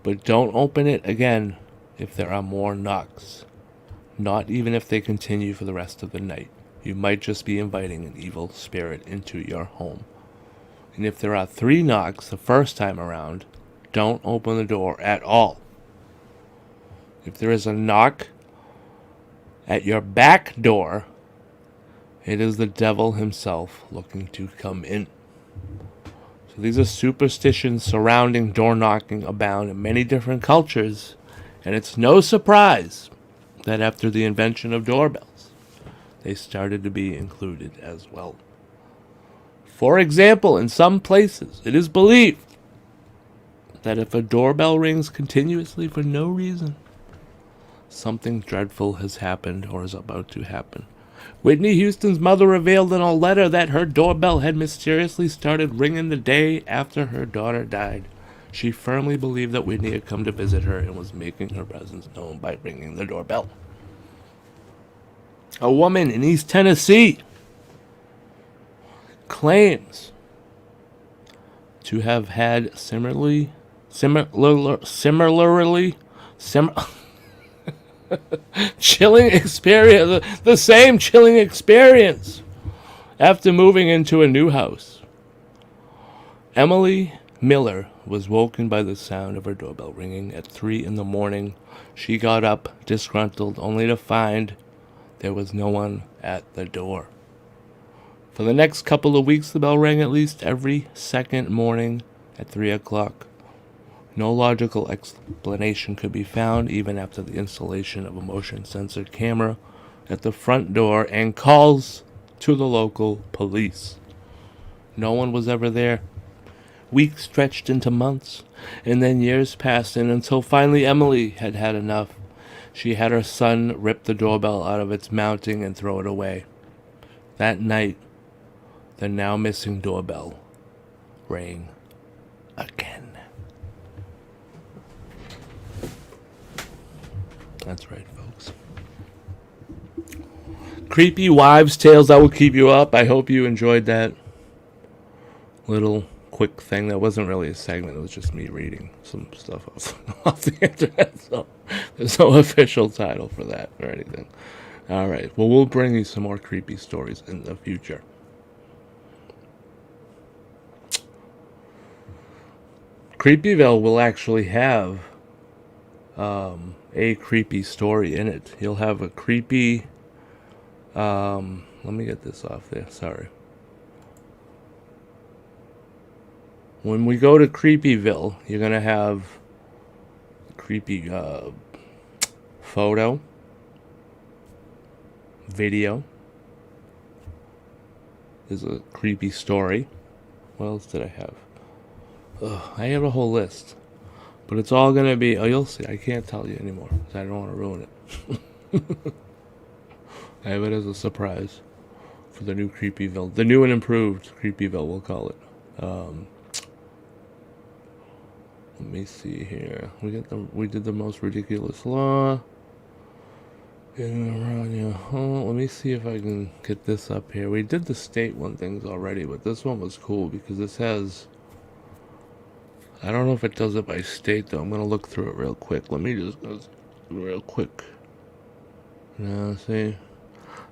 but don't open it again if there are more knocks. Not even if they continue for the rest of the night. You might just be inviting an evil spirit into your home. And if there are 3 knocks the first time around, don't open the door at all. If there is a knock at your back door, it is the devil himself looking to come in. So these are superstitions surrounding door knocking abound in many different cultures, and it's no surprise that after the invention of doorbells, they started to be included as well. For example, in some places, it is believed that if a doorbell rings continuously for no reason, something dreadful has happened or is about to happen. Whitney Houston's mother revealed in a letter that her doorbell had mysteriously started ringing the day after her daughter died. She firmly believed that Whitney had come to visit her and was making her presence known by ringing the doorbell. A woman in East Tennessee claims to have had similarly chilling experience, the same chilling experience after moving into a new house. Emily Miller was woken by the sound of her doorbell ringing at 3 in the morning. She got up, disgruntled, only to find there was no one at the door. For the next couple of weeks, the bell rang at least every second morning at 3 o'clock. No logical explanation could be found, even after the installation of a motion-sensor camera at the front door and calls to the local police. No one was ever there. Weeks stretched into months, and then years passed, and until finally Emily had had enough. She had her son rip the doorbell out of its mounting and throw it away. That night, the now missing doorbell rang again. That's right, folks. Creepy wives' tales that will keep you up. I hope you enjoyed that little quick thing. That wasn't really a segment. It was just me reading some stuff off the internet. So there's no official title for that or anything. All right. Well, we'll bring you some more creepy stories in the future. Creepy-Ville will actually have a creepy story in it. He'll have a creepy... let me get this off there. Sorry. When we go to Creepy-Ville, you're going to have a creepy photo, video. There's a creepy story. What else did I have? I have a whole list. But it's all going to be... Oh, you'll see. I can't tell you anymore. Because I don't want to ruin it. I have it as a surprise for the new Creepy-Ville. The new and improved Creepy-Ville, we'll call it. Let me see here. We did the most ridiculous law. Let me see if I can get this up here. We did the state one things already, but this one was cool because this has... I don't know if it does it by state, though. I'm going to look through it real quick. Let me just go real quick. Now, see?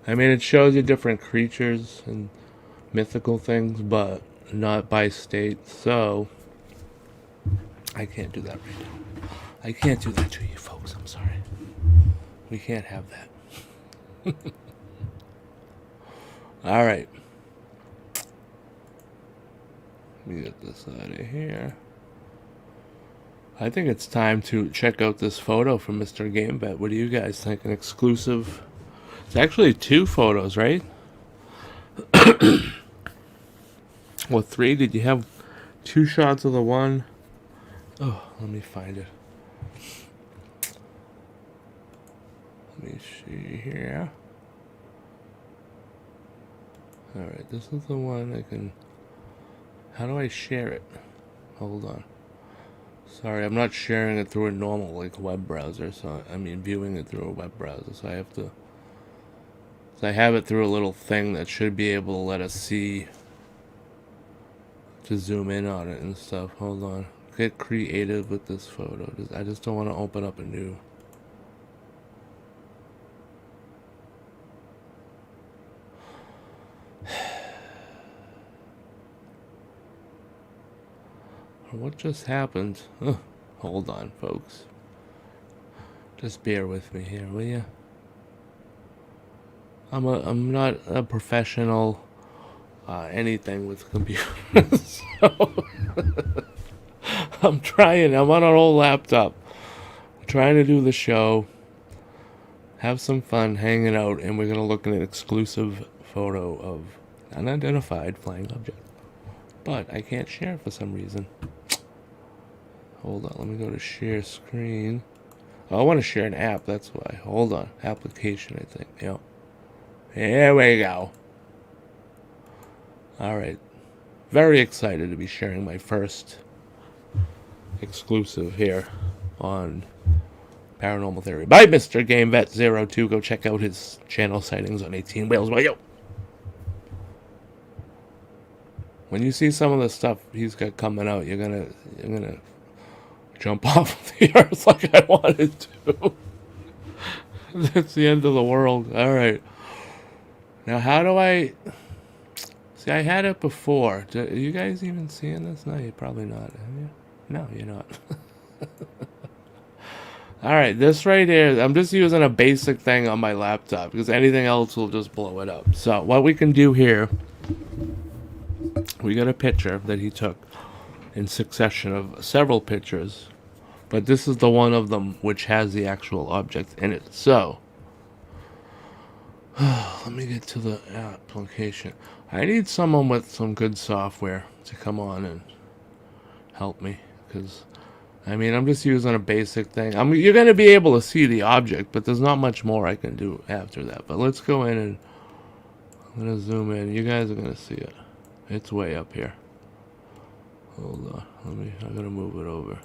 I mean, it shows you different creatures and mythical things, but not by state. So, I can't do that right now. I can't do that to you, folks. I'm sorry. We can't have that. All right. Let me get this out of here. I think it's time to check out this photo from Mr. GameVet. What do you guys think? An exclusive... It's actually 2 photos, right? Well, 3. Did you have 2 shots of the one? Oh, let me find it. Let me see here. Alright, this is the one I can... How do I share it? Hold on. Sorry, I'm not sharing it through a normal, like, web browser. So, I mean, viewing it through a web browser. So I have to... So I have it through a little thing that should be able to let us see... To zoom in on it and stuff. Hold on. Get creative with this photo. I just don't want to open up a new... What just happened? Hold on, folks. Just bear with me here, will you? I'm not a professional anything with computers. So I'm trying. I'm on an old laptop. I'm trying to do the show. Have some fun hanging out, and we're gonna look at an exclusive photo of unidentified flying object. But I can't share it for some reason. Hold on, let me go to share screen. Oh, I want to share an app, that's why. Hold on, application, I think. Yep. Here we go. Alright. Very excited to be sharing my first exclusive here on Paranormal Theory by Mr. GameVet02. Go check out his channel sightings on 18 Whales. Well, yo! When you see some of the stuff he's got coming out, you're gonna jump off the earth like I wanted to. That's the end of the world. Alright. Now, how do I... See, I had it before. Are you guys even seeing this? No, you're probably not. Are you? No, you're not. Alright, this right here, I'm just using a basic thing on my laptop because anything else will just blow it up. So, what we can do here, we got a picture that he took in succession of several pictures, but this is the one of them which has the actual object in it. So, let me get to the application. I need someone with some good software to come on and help me, because I mean, I'm just using a basic thing. You're going to be able to see the object, but there's not much more I can do after that. But let's go in and I'm going to zoom in. You guys are going to see it. It's way up here. Hold on. I'm going to move it over.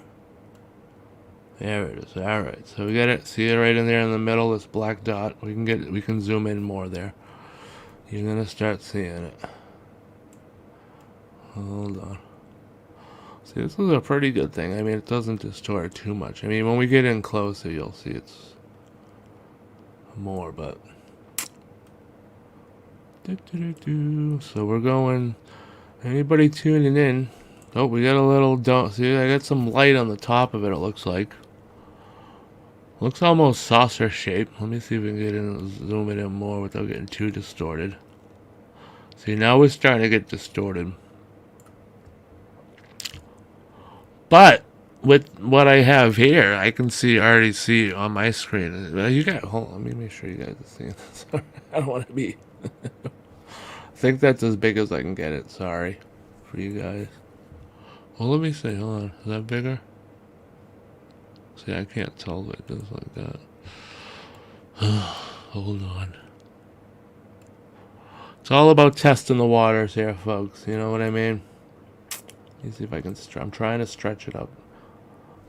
There it is. All right. So we got it. See it right in there in the middle, this black dot. We can zoom in more there. You're going to start seeing it. Hold on. See, this is a pretty good thing. I mean, it doesn't distort too much. I mean, when we get in closer, you'll see it's more, but... So we're going... Anybody tuning in? Oh, we got a little... See, I got some light on the top of it, it looks like. Looks almost saucer shaped. Let me see if we can get in and zoom it in more without getting too distorted. See, now we're starting to get distorted. But with what I have here, I can already see on my screen. You got hold on, let me make sure you guys are seeing this. I don't want to be. I think that's as big as I can get it. Sorry for you guys. Well, let me see. Hold on, is that bigger? See, I can't tell that it does like that. Hold on. It's all about testing the waters here, folks. You know what I mean? Let me see if I can I'm trying to stretch it up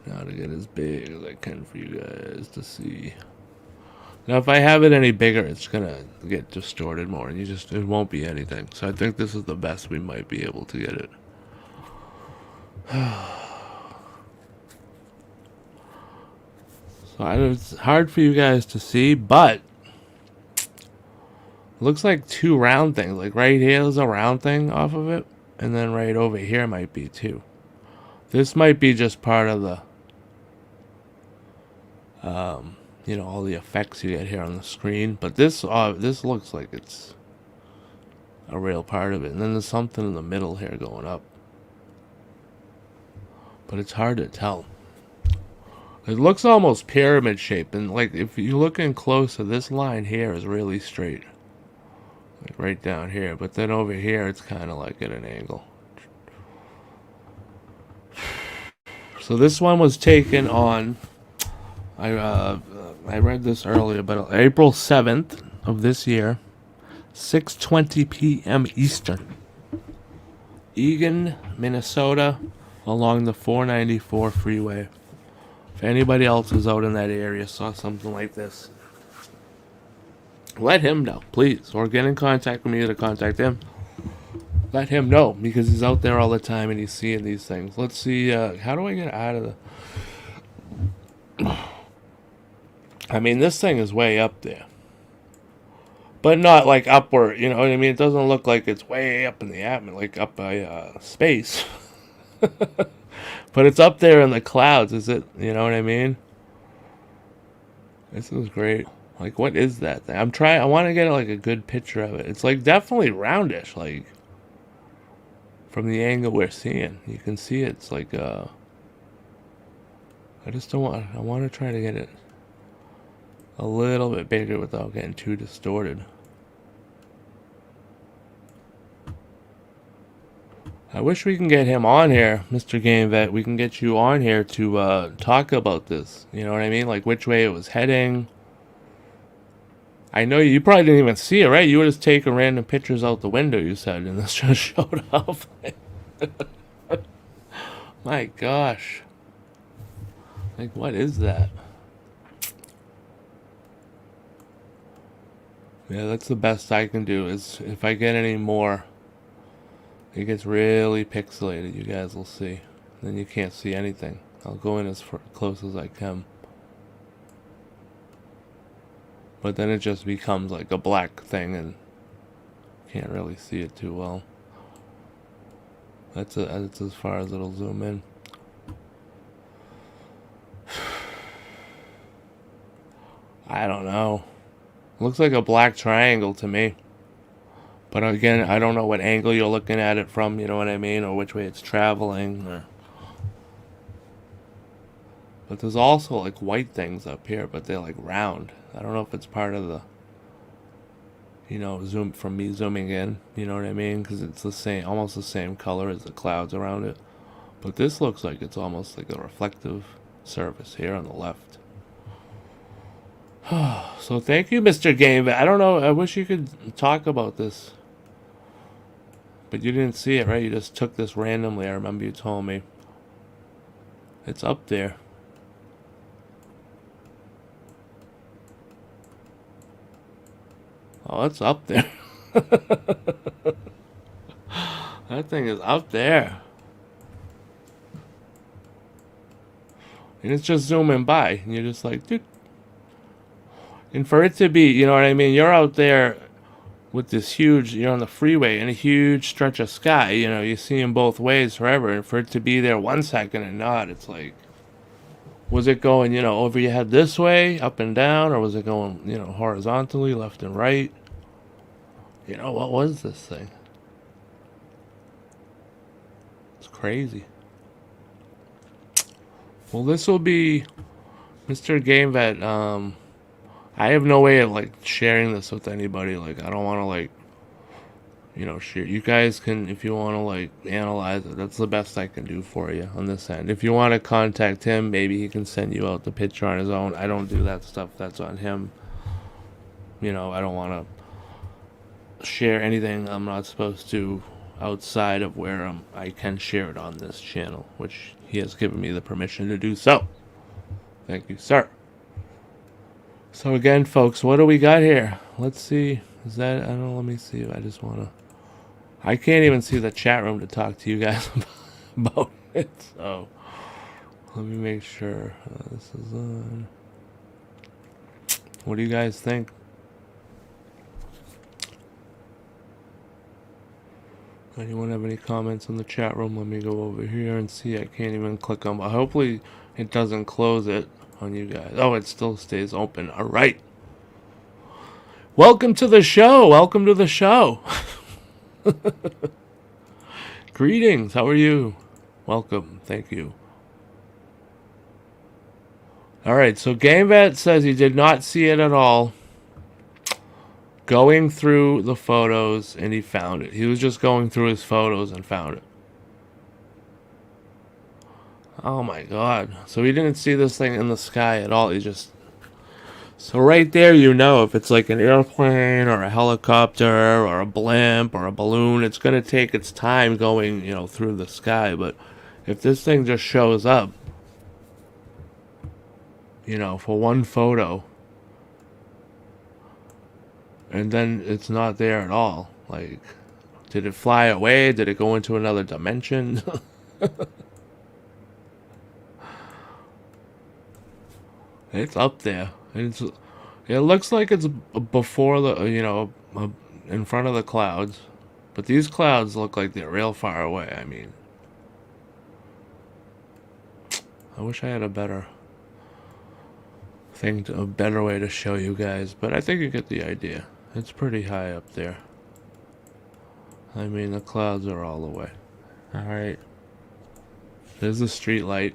now to get as big as I can for you guys to see. Now, if I have it any bigger, it's gonna get distorted more, and it won't be anything. So I think this is the best we might be able to get it. So it's hard for you guys to see, but it looks like two round things. Like right here, there's a round thing off of it. And then right over here might be too. This might be just part of the, you know, all the effects you get here on the screen. But this looks like it's a real part of it. And then there's something in the middle here going up. But it's hard to tell. It looks almost pyramid shaped. And like if you look in closer, this line here is really straight. Like right down here, but then over here it's kind of like at an angle. So this one was taken on, I read this earlier, but April 7th of this year, 6:20 p.m. Eastern, Eagan, Minnesota, along the 494 freeway. If anybody else is out in that area saw something like this, let him know, please, or get in contact with me to contact him. Let him know, because he's out there all the time and he's seeing these things. Let's see, how do I get out of the... I mean, this thing is way up there. But not like upward, you know what I mean? It doesn't look like it's way up in the atmosphere, like up by space. But it's up there in the clouds, is it? You know what I mean? This is great. Like, what is that thing? I want to get like a good picture of it. It's like definitely roundish, like from the angle we're seeing. You can see it's like I just don't want, I want to try to get it a little bit bigger without getting too distorted. I wish we can get him on here, Mr. Game Vet. We can get you on here to talk about this. You know what I mean? Like which way it was heading. I know you probably didn't even see it, right? You were just taking random pictures out the window, you said, and this just showed up. My gosh. Like, what is that? Yeah, that's the best I can do. Is if I get any more, it gets really pixelated. You guys will see. Then you can't see anything. I'll go in as close as I can. But then it just becomes like a black thing and can't really see it too well. That's as far as it'll zoom in. I don't know. Looks like a black triangle to me. But again, I don't know what angle you're looking at it from, you know what I mean? Or which way it's traveling. But there's also like white things up here, but they're like round. I don't know if it's part of the, you know, zoom from me zooming in, you know what I mean? Because it's the same, almost the same color as the clouds around it. But this looks like it's almost like a reflective surface here on the left. So thank you, Mr. Game. I don't know, I wish you could talk about this. But you didn't see it, right? You just took this randomly. I remember you told me. It's up there. Oh, it's up there. That thing is up there. And it's just zooming by. And you're just like, dude. And for it to be, you know what I mean? You're out there with this huge, you're on the freeway in a huge stretch of sky. You know, you see them both ways forever. And for it to be there 1 second and not, it's like, was it going, you know, over your head this way, up and down? Or was it going, you know, horizontally, left and right? You know, what was this thing? It's crazy. Well, this will be Mr. Game Vet. I have no way of like sharing this with anybody. Like, I don't want to like, you know, share. You guys can, if you want to like analyze it, that's the best I can do for you on this end. If you want to contact him, maybe he can send you out the picture on his own. I don't do that stuff. That's on him. You know, I don't want to share anything I'm not supposed to outside of where I can share it on this channel, which he has given me the permission to do so. Thank you, sir. So again, folks, what do we got here? Let's see. Is that, I don't know, let me see. I just want to, I can't even see the chat room to talk to you guys about it. So let me make sure this is on. What do you guys think? Anyone have any comments in the chat room? Let me go over here and see. I can't even click on, but hopefully it doesn't close it on you guys. Oh, it still stays open. All right. Welcome to the show. Welcome to the show. Greetings. How are you? Welcome. Thank you. All right. So GameVet says he did not see it at all. Going through the photos and he found it. He was just going through his photos and found it. Oh my god. So he didn't see this thing in the sky at all. He just... So right there, you know, if it's like an airplane or a helicopter or a blimp or a balloon, it's going to take its time going, you know, through the sky. But if this thing just shows up, you know, for one photo, and then it's not there at all, like, did it fly away? Did it go into another dimension? It's up there. It looks like it's before the, you know, in front of the clouds. But these clouds look like they're real far away. I mean, I wish I had a better thing, a better way to show you guys. But I think you get the idea. It's pretty high up there. I mean, the clouds are all the way. Alright. There's the street light.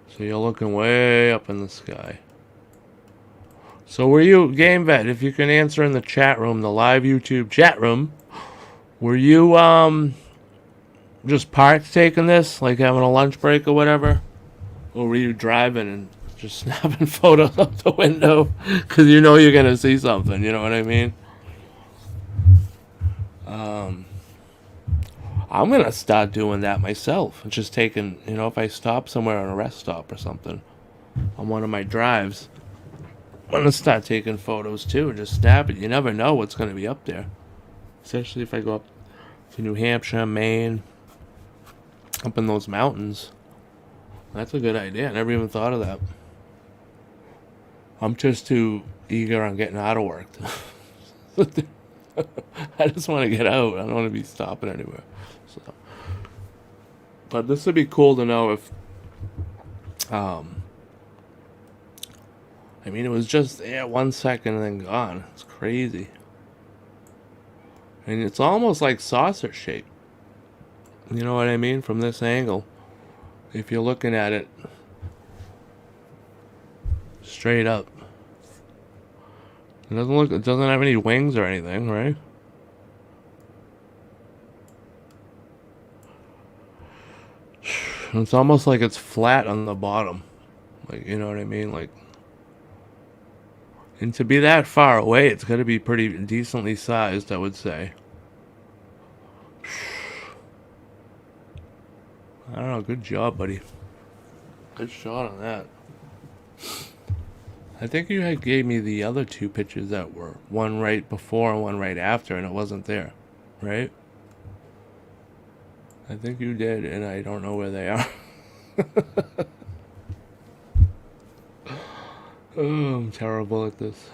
So you're looking way up in the sky. So were you, GameVet, if you can answer in the chat room, the live YouTube chat room, Were you just parked taking this, like having a lunch break or whatever? Or were you driving and just snapping photos out the window? Because you know you're going to see something, you know what I mean? I'm going to start doing that myself. Just taking, you know, if I stop somewhere on a rest stop or something on one of my drives, I'm going to start taking photos too and just snap it. You never know what's going to be up there. Especially if I go up to New Hampshire, Maine, up in those mountains. That's a good idea. I never even thought of that. I'm just too eager on getting out of work. I just want to get out. I don't want to be stopping anywhere. So, but this would be cool to know if, I mean, it was just there 1 second and then gone. It's crazy. And it's almost like saucer shape. You know what I mean? From this angle. If you're looking at it straight up. It doesn't have any wings or anything, right? It's almost like it's flat on the bottom. Like, you know what I mean? Like, and to be that far away, it's got to be pretty decently sized, I would say. I don't know. Good job, buddy. Good shot on that. I think you had gave me the other two pictures that were one right before and one right after, and it wasn't there, right? I think you did, and I don't know where they are. Oh, I'm terrible at this.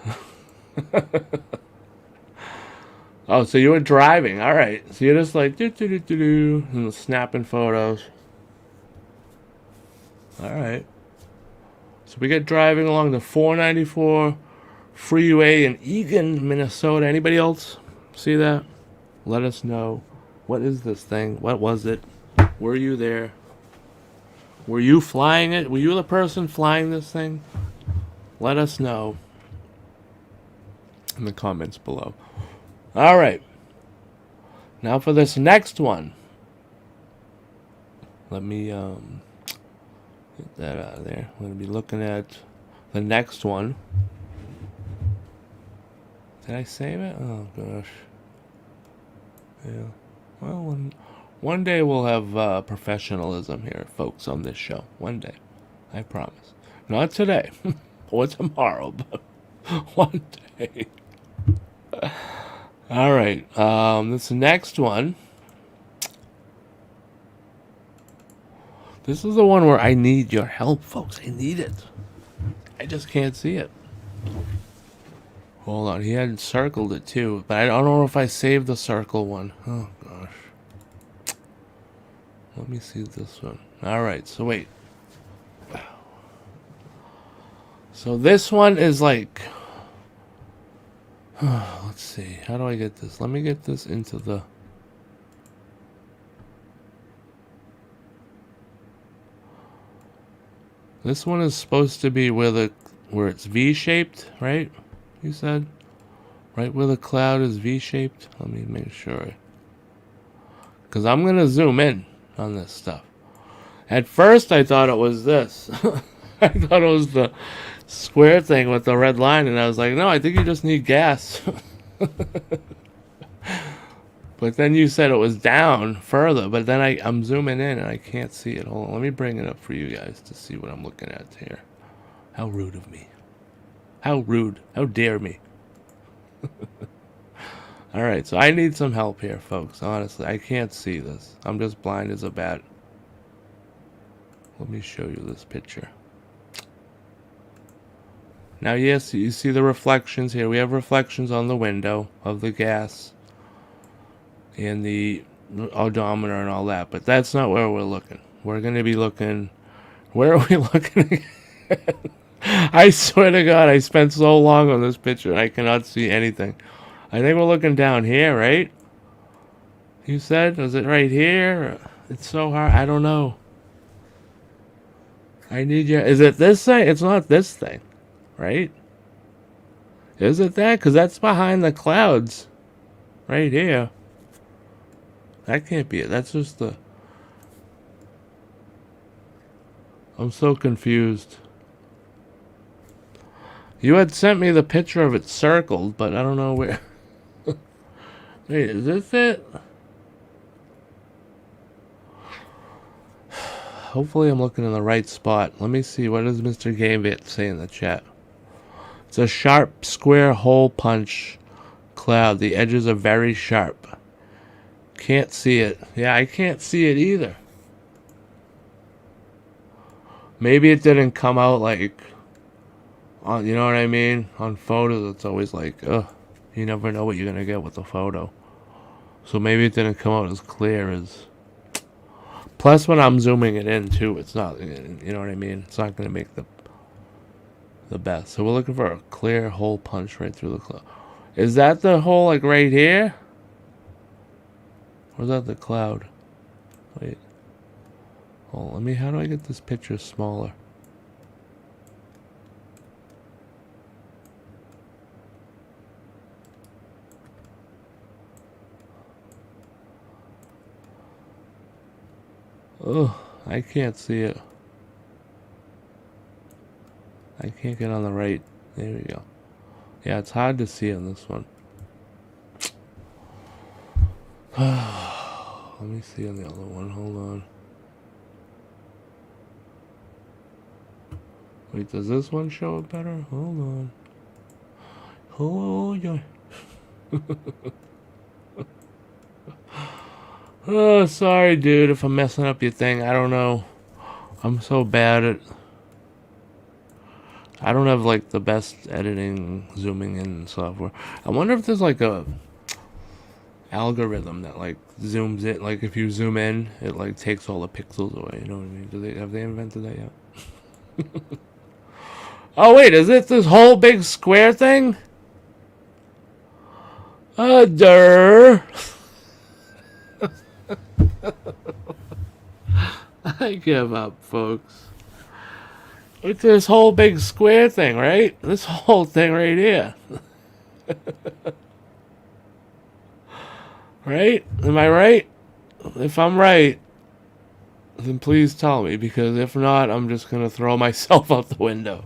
Oh, so you were driving. All right. So you're just like, do, and snapping photos. All right. So we get driving along the 494 freeway in Eagan, Minnesota. Anybody else see that? Let us know. What is this thing? What was it? Were you there? Were you flying it? Were you the person flying this thing? Let us know in the comments below. All right. Now for this next one. Let me get that out of there. I'm going to be looking at the next one. Did I save it? Oh, gosh. Yeah. Well, one day we'll have professionalism here, folks, on this show. One day. I promise. Not today. Or tomorrow, but one day. All right. This next one. This is the one where I need your help, folks. I need it. I just can't see it. Hold on. He had circled it too, but I don't know if I saved the circle one. Oh, gosh. Let me see this one. All right. So, wait. So, this one is like... let's see. How do I get this? Let me get this into the... This one is supposed to be where it's V-shaped, right? You said? Right where the cloud is V-shaped? Let me make sure. Because I'm going to zoom in on this stuff. At first, I thought it was this. I thought it was the square thing with the red line, and I was like, no, I think you just need gas. But then you said it was down further, but then I'm zooming in and I can't see it. Hold on, let me bring it up for you guys to see what I'm looking at here. How rude of me. How rude. How dare me. Alright, so I need some help here, folks. Honestly, I can't see this. I'm just blind as a bat. Let me show you this picture. Now, yes, you see the reflections here. We have reflections on the window of the gas and the odometer and all that, but that's not where we're looking. We're going to be looking... Where are we looking again? I swear to God, I spent so long on this picture and I cannot see anything. I think we're looking down here, right? You said? Was it right here? It's so hard. I don't know. I need you... Is it this thing? It's not this thing, right? Is it that? Because that's behind the clouds. Right here. That can't be it. That's just the... I'm so confused. You had sent me the picture of it circled, but I don't know where. Wait, is this it? Hopefully I'm looking in the right spot. Let me see. What does Mr. GAMEVET say in the chat? It's a sharp, square hole punch cloud. The edges are very sharp. Can't see it. Yeah, I can't see it either. Maybe it didn't come out like... on, you know what I mean? On photos, it's always like, ugh. You never know what you're going to get with the photo. So maybe it didn't come out as clear as... Plus, when I'm zooming it in, too, it's not... You know what I mean? It's not going to make the best. So we're looking for a clear hole punch right through the cloud. Is that the hole, like, right here? Or is that the cloud? Wait. Hold on, let me... How do I get this picture smaller? Oh, I can't see it. I can't get on the right. There we go. Yeah, it's hard to see on this one. Let me see on the other one. Hold on. Wait, does this one show it better? Hold on. Oh, yeah. Oh, sorry, dude, if I'm messing up your thing. I don't know. I'm so bad at... I don't have, like, the best editing, zooming in software. I wonder if there's, like, a algorithm that, like, zooms it. Like, if you zoom in, it, like, takes all the pixels away. You know what I mean? Have they invented that yet? Oh, wait, is it this whole big square thing? Durr. I give up, folks. It's this whole big square thing, right? This whole thing right here. Right? Am I right? If I'm right, then please tell me, because if not, I'm just gonna throw myself out the window.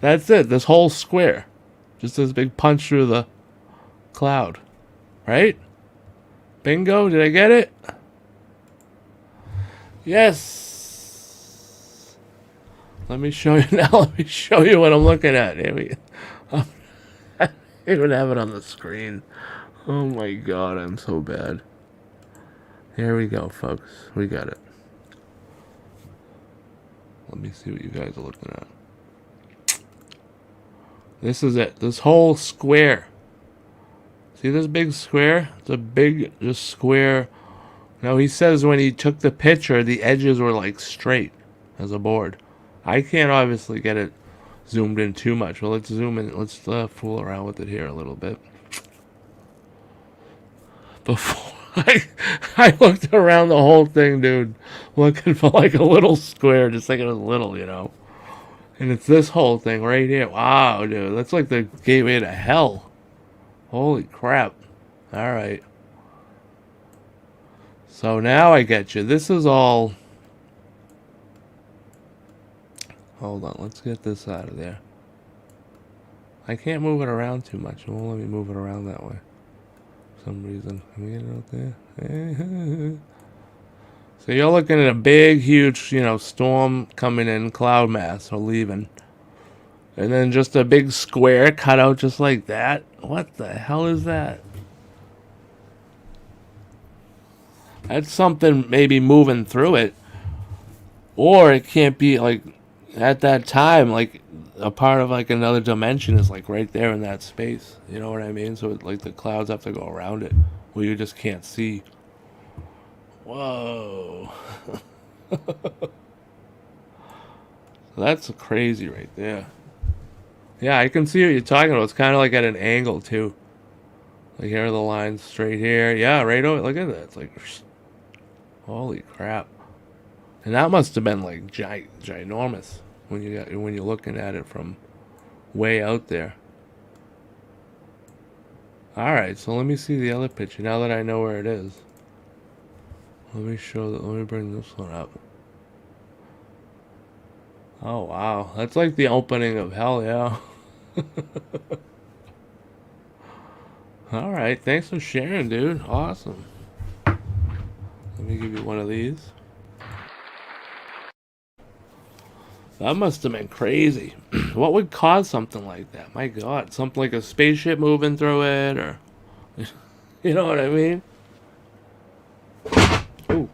That's it, this whole square. Just this big punch through the cloud. Right? Bingo, did I get it? Yes. Let me show you now. Let me show you what I'm looking at. Here we go. I don't even have it on the screen. Oh my god, I'm so bad. Here we go, folks. We got it. Let me see what you guys are looking at. This is it. This whole square. See this big square? It's a big, just square. Now he says when he took the picture, the edges were like straight as a board. I can't obviously get it zoomed in too much. Well, let's zoom in. Let's fool around with it here a little bit. Before I looked around the whole thing, dude, looking for like a little square, just like it was little, you know. And it's this whole thing right here. Wow, dude, that's like the gateway to hell. Holy crap. Alright. So now I get you. This is all... Hold on, let's get this out of there. I can't move it around too much. It won't let me move it around that way. For some reason. Can we get it out there? So you're looking at a big, huge, you know, storm coming in, cloud mass, or leaving. And then just a big square cut out just like that. What the hell is that? That's something maybe moving through it. Or it can't be like at that time, like a part of like another dimension is like right there in that space. You know what I mean? So it, like the clouds have to go around it where you just can't see. Whoa. That's crazy right there. Yeah, I can see what you're talking about. It's kind of like at an angle, too. Like, here are the lines straight here. Yeah, right over. Look at that. It's like, holy crap. And that must have been, like, ginormous when you're looking at it from way out there. Alright, so let me see the other picture now that I know where it is. Let me bring this one up. Oh, wow. That's like the opening of hell, yeah. Alright, thanks for sharing, dude. Awesome. Let me give you one of these. That must have been crazy. What would cause something like that? My God. Something like a spaceship moving through it, or... You know what I mean? Ooh.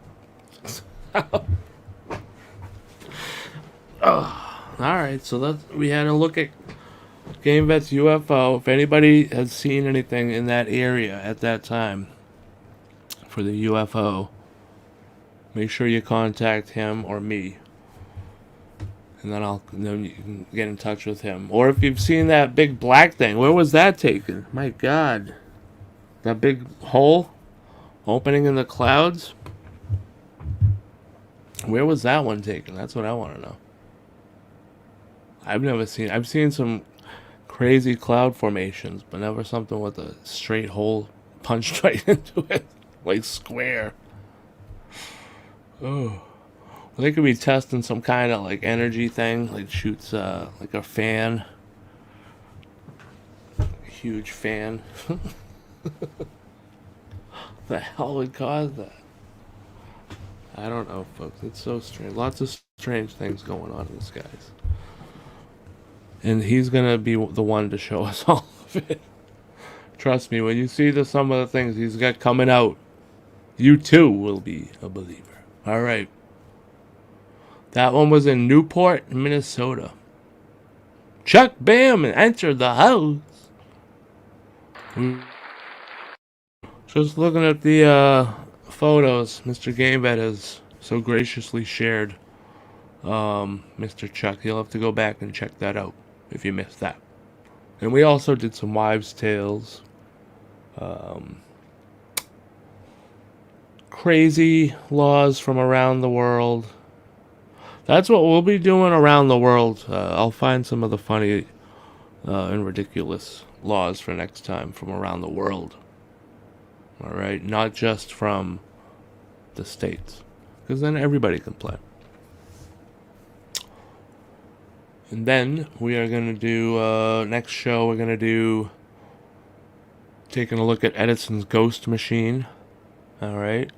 Alright, so we had a look at GameVet's UFO. If anybody has seen anything in that area at that time for the UFO, make sure you contact him or me. And then you can get in touch with him. Or if you've seen that big black thing, where was that taken? My God. That big hole opening in the clouds? Where was that one taken? That's what I want to know. I've seen some crazy cloud formations, but never something with a straight hole punched right into it. Like square. Oh. They could be testing some kind of like energy thing, like shoots like a fan. Huge fan. The hell would cause that? I don't know, folks. It's so strange. Lots of strange things going on in the skies. And he's gonna be the one to show us all of it. Trust me, when you see some of the things he's got coming out, you too will be a believer. Alright. That one was in Newport, Minnesota. Chuck Bam entered the house. Just looking at the photos Mr. GameVet has so graciously shared. Mr. Chuck, you'll have to go back and check that out if you missed that. And we also did some wives' tales. Crazy laws from around the world. That's what we'll be doing around the world. I'll find some of the funny and ridiculous laws for next time from around the world. Alright? Not just from the States. Because then everybody can play. And then we are going to do, next show, we're going to do taking a look at Edison's ghost machine. Alright?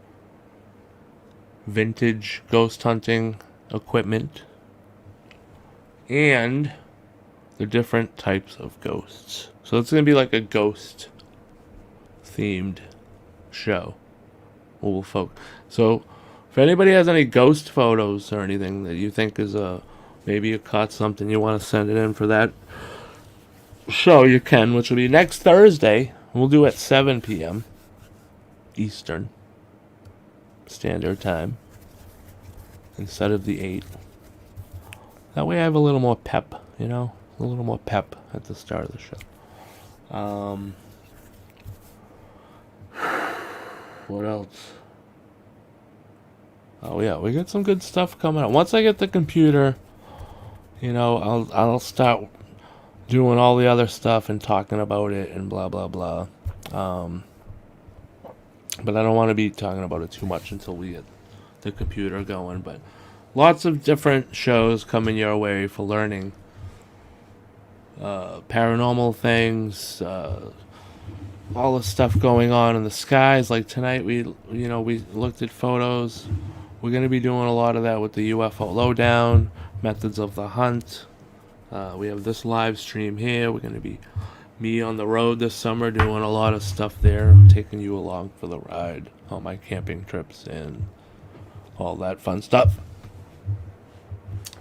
Vintage ghost hunting equipment. And the different types of ghosts. So it's going to be like a ghost themed show. So if anybody has any ghost photos or anything that you think is maybe you caught something, you want to send it in for that show, you can, which will be next Thursday. We'll do it at 7 p.m. Eastern Standard Time instead of the 8. That way I have a little more pep, you know? A little more pep at the start of the show. What else? Oh yeah, we got some good stuff coming up. Once I get the computer, you know, I'll start doing all the other stuff and talking about it and blah blah blah. But I don't want to be talking about it too much until we get the computer going. But lots of different shows coming your way for learning paranormal things, all the stuff going on in the skies. Like tonight, we looked at photos. We're going to be doing a lot of that with the UFO lowdown, methods of the hunt. We have this live stream here. We're going to be me on the road this summer doing a lot of stuff there, taking you along for the ride, all my camping trips and all that fun stuff.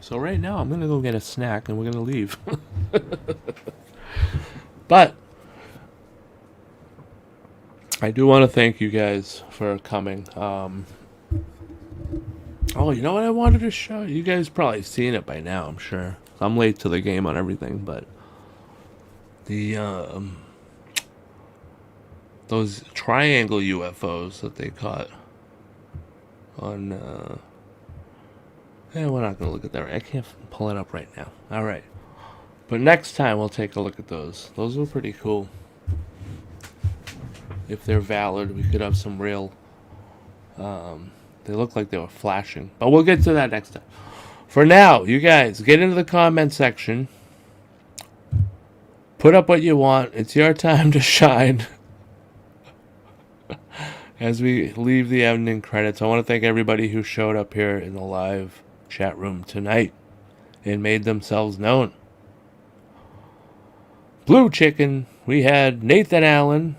So right now I'm going to go get a snack and we're going to leave. But I do want to thank you guys for coming. Oh, you know what I wanted to show? You guys probably seen it by now, I'm sure. I'm late to the game on everything, but the those triangle UFOs that they caught on we're not gonna look at that. I can't pull it up right now. Alright. But next time we'll take a look at those. Those were pretty cool. If they're valid, we could have some real They looked like they were flashing. But we'll get to that next time. For now, you guys, get into the comment section. Put up what you want. It's your time to shine. As we leave the ending credits, I want to thank everybody who showed up here in the live chat room tonight and made themselves known. Blue Chicken, we had Nathan Allen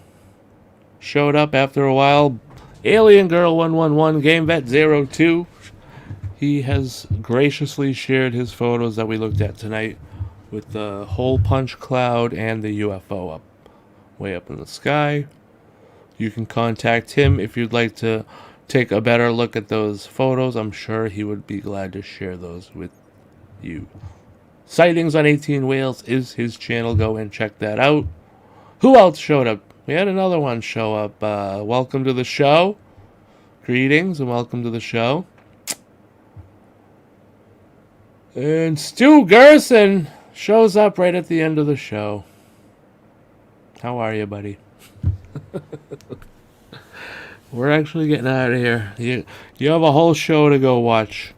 showed up after a while. Alien Girl 111, GameVet02. He has graciously shared his photos that we looked at tonight with the hole punch cloud and the UFO up way up in the sky. You can contact him if you'd like to take a better look at those photos. I'm sure he would be glad to share those with you. Sightings on 18 Whales is his channel. Go and check that out. Who else showed up? We had another one show up. Welcome to the show. Greetings and welcome to the show. And Stu Gerson shows up right at the end of the show. How are you, buddy? We're actually getting out of here. You have a whole show to go watch.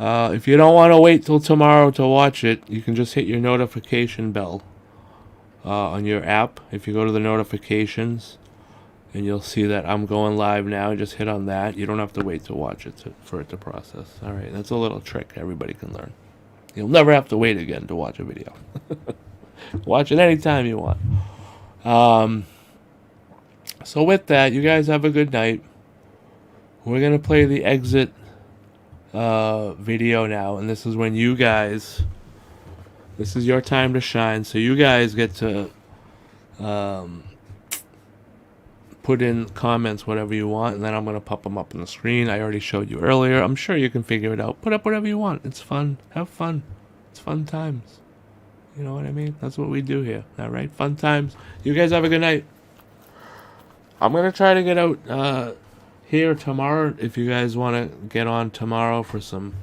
If you don't want to wait till tomorrow to watch it, you can just hit your notification bell on your app. If you go to the notifications, and you'll see that I'm going live now, just hit on that. You don't have to wait to watch it for it to process. All right, that's a little trick everybody can learn. You'll never have to wait again to watch a video. Watch it anytime you want. So with that, you guys have a good night. We're going to play the exit video now, and this is when you guys, this is your time to shine, so you guys get to put in comments whatever you want, and then I'm going to pop them up on the screen. I already showed you earlier. I'm sure you can figure it out. Put up whatever you want. It's fun. Have fun. It's fun times. You know what I mean? That's what we do here. All right? Fun times. You guys have a good night. I'm going to try to get out here tomorrow. If you guys want to get on tomorrow for some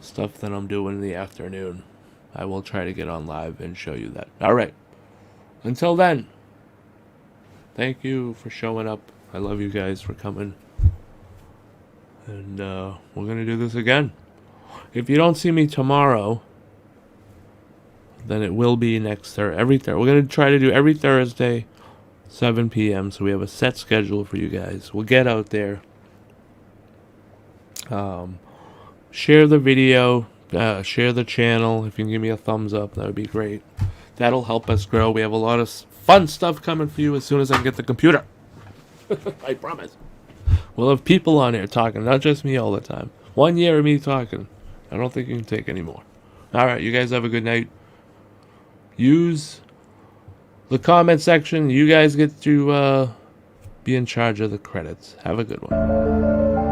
stuff that I'm doing in the afternoon, I will try to get on live and show you that. All right. Until then, thank you for showing up. I love you guys for coming. And we're going to do this again. If you don't see me tomorrow, then it will be next Thursday. We're going to try to do every Thursday, 7 p.m. So we have a set schedule for you guys. We'll get out there. Share the video. Share the channel. If you can give me a thumbs up, that would be great. That'll help us grow. We have a lot of fun stuff coming for you as soon as I can get the computer. I promise. We'll have people on here talking, not just me all the time. 1 year of me talking. I don't think you can take any more. All right, you guys have a good night. Use the comment section. You guys get to be in charge of the credits. Have a good one.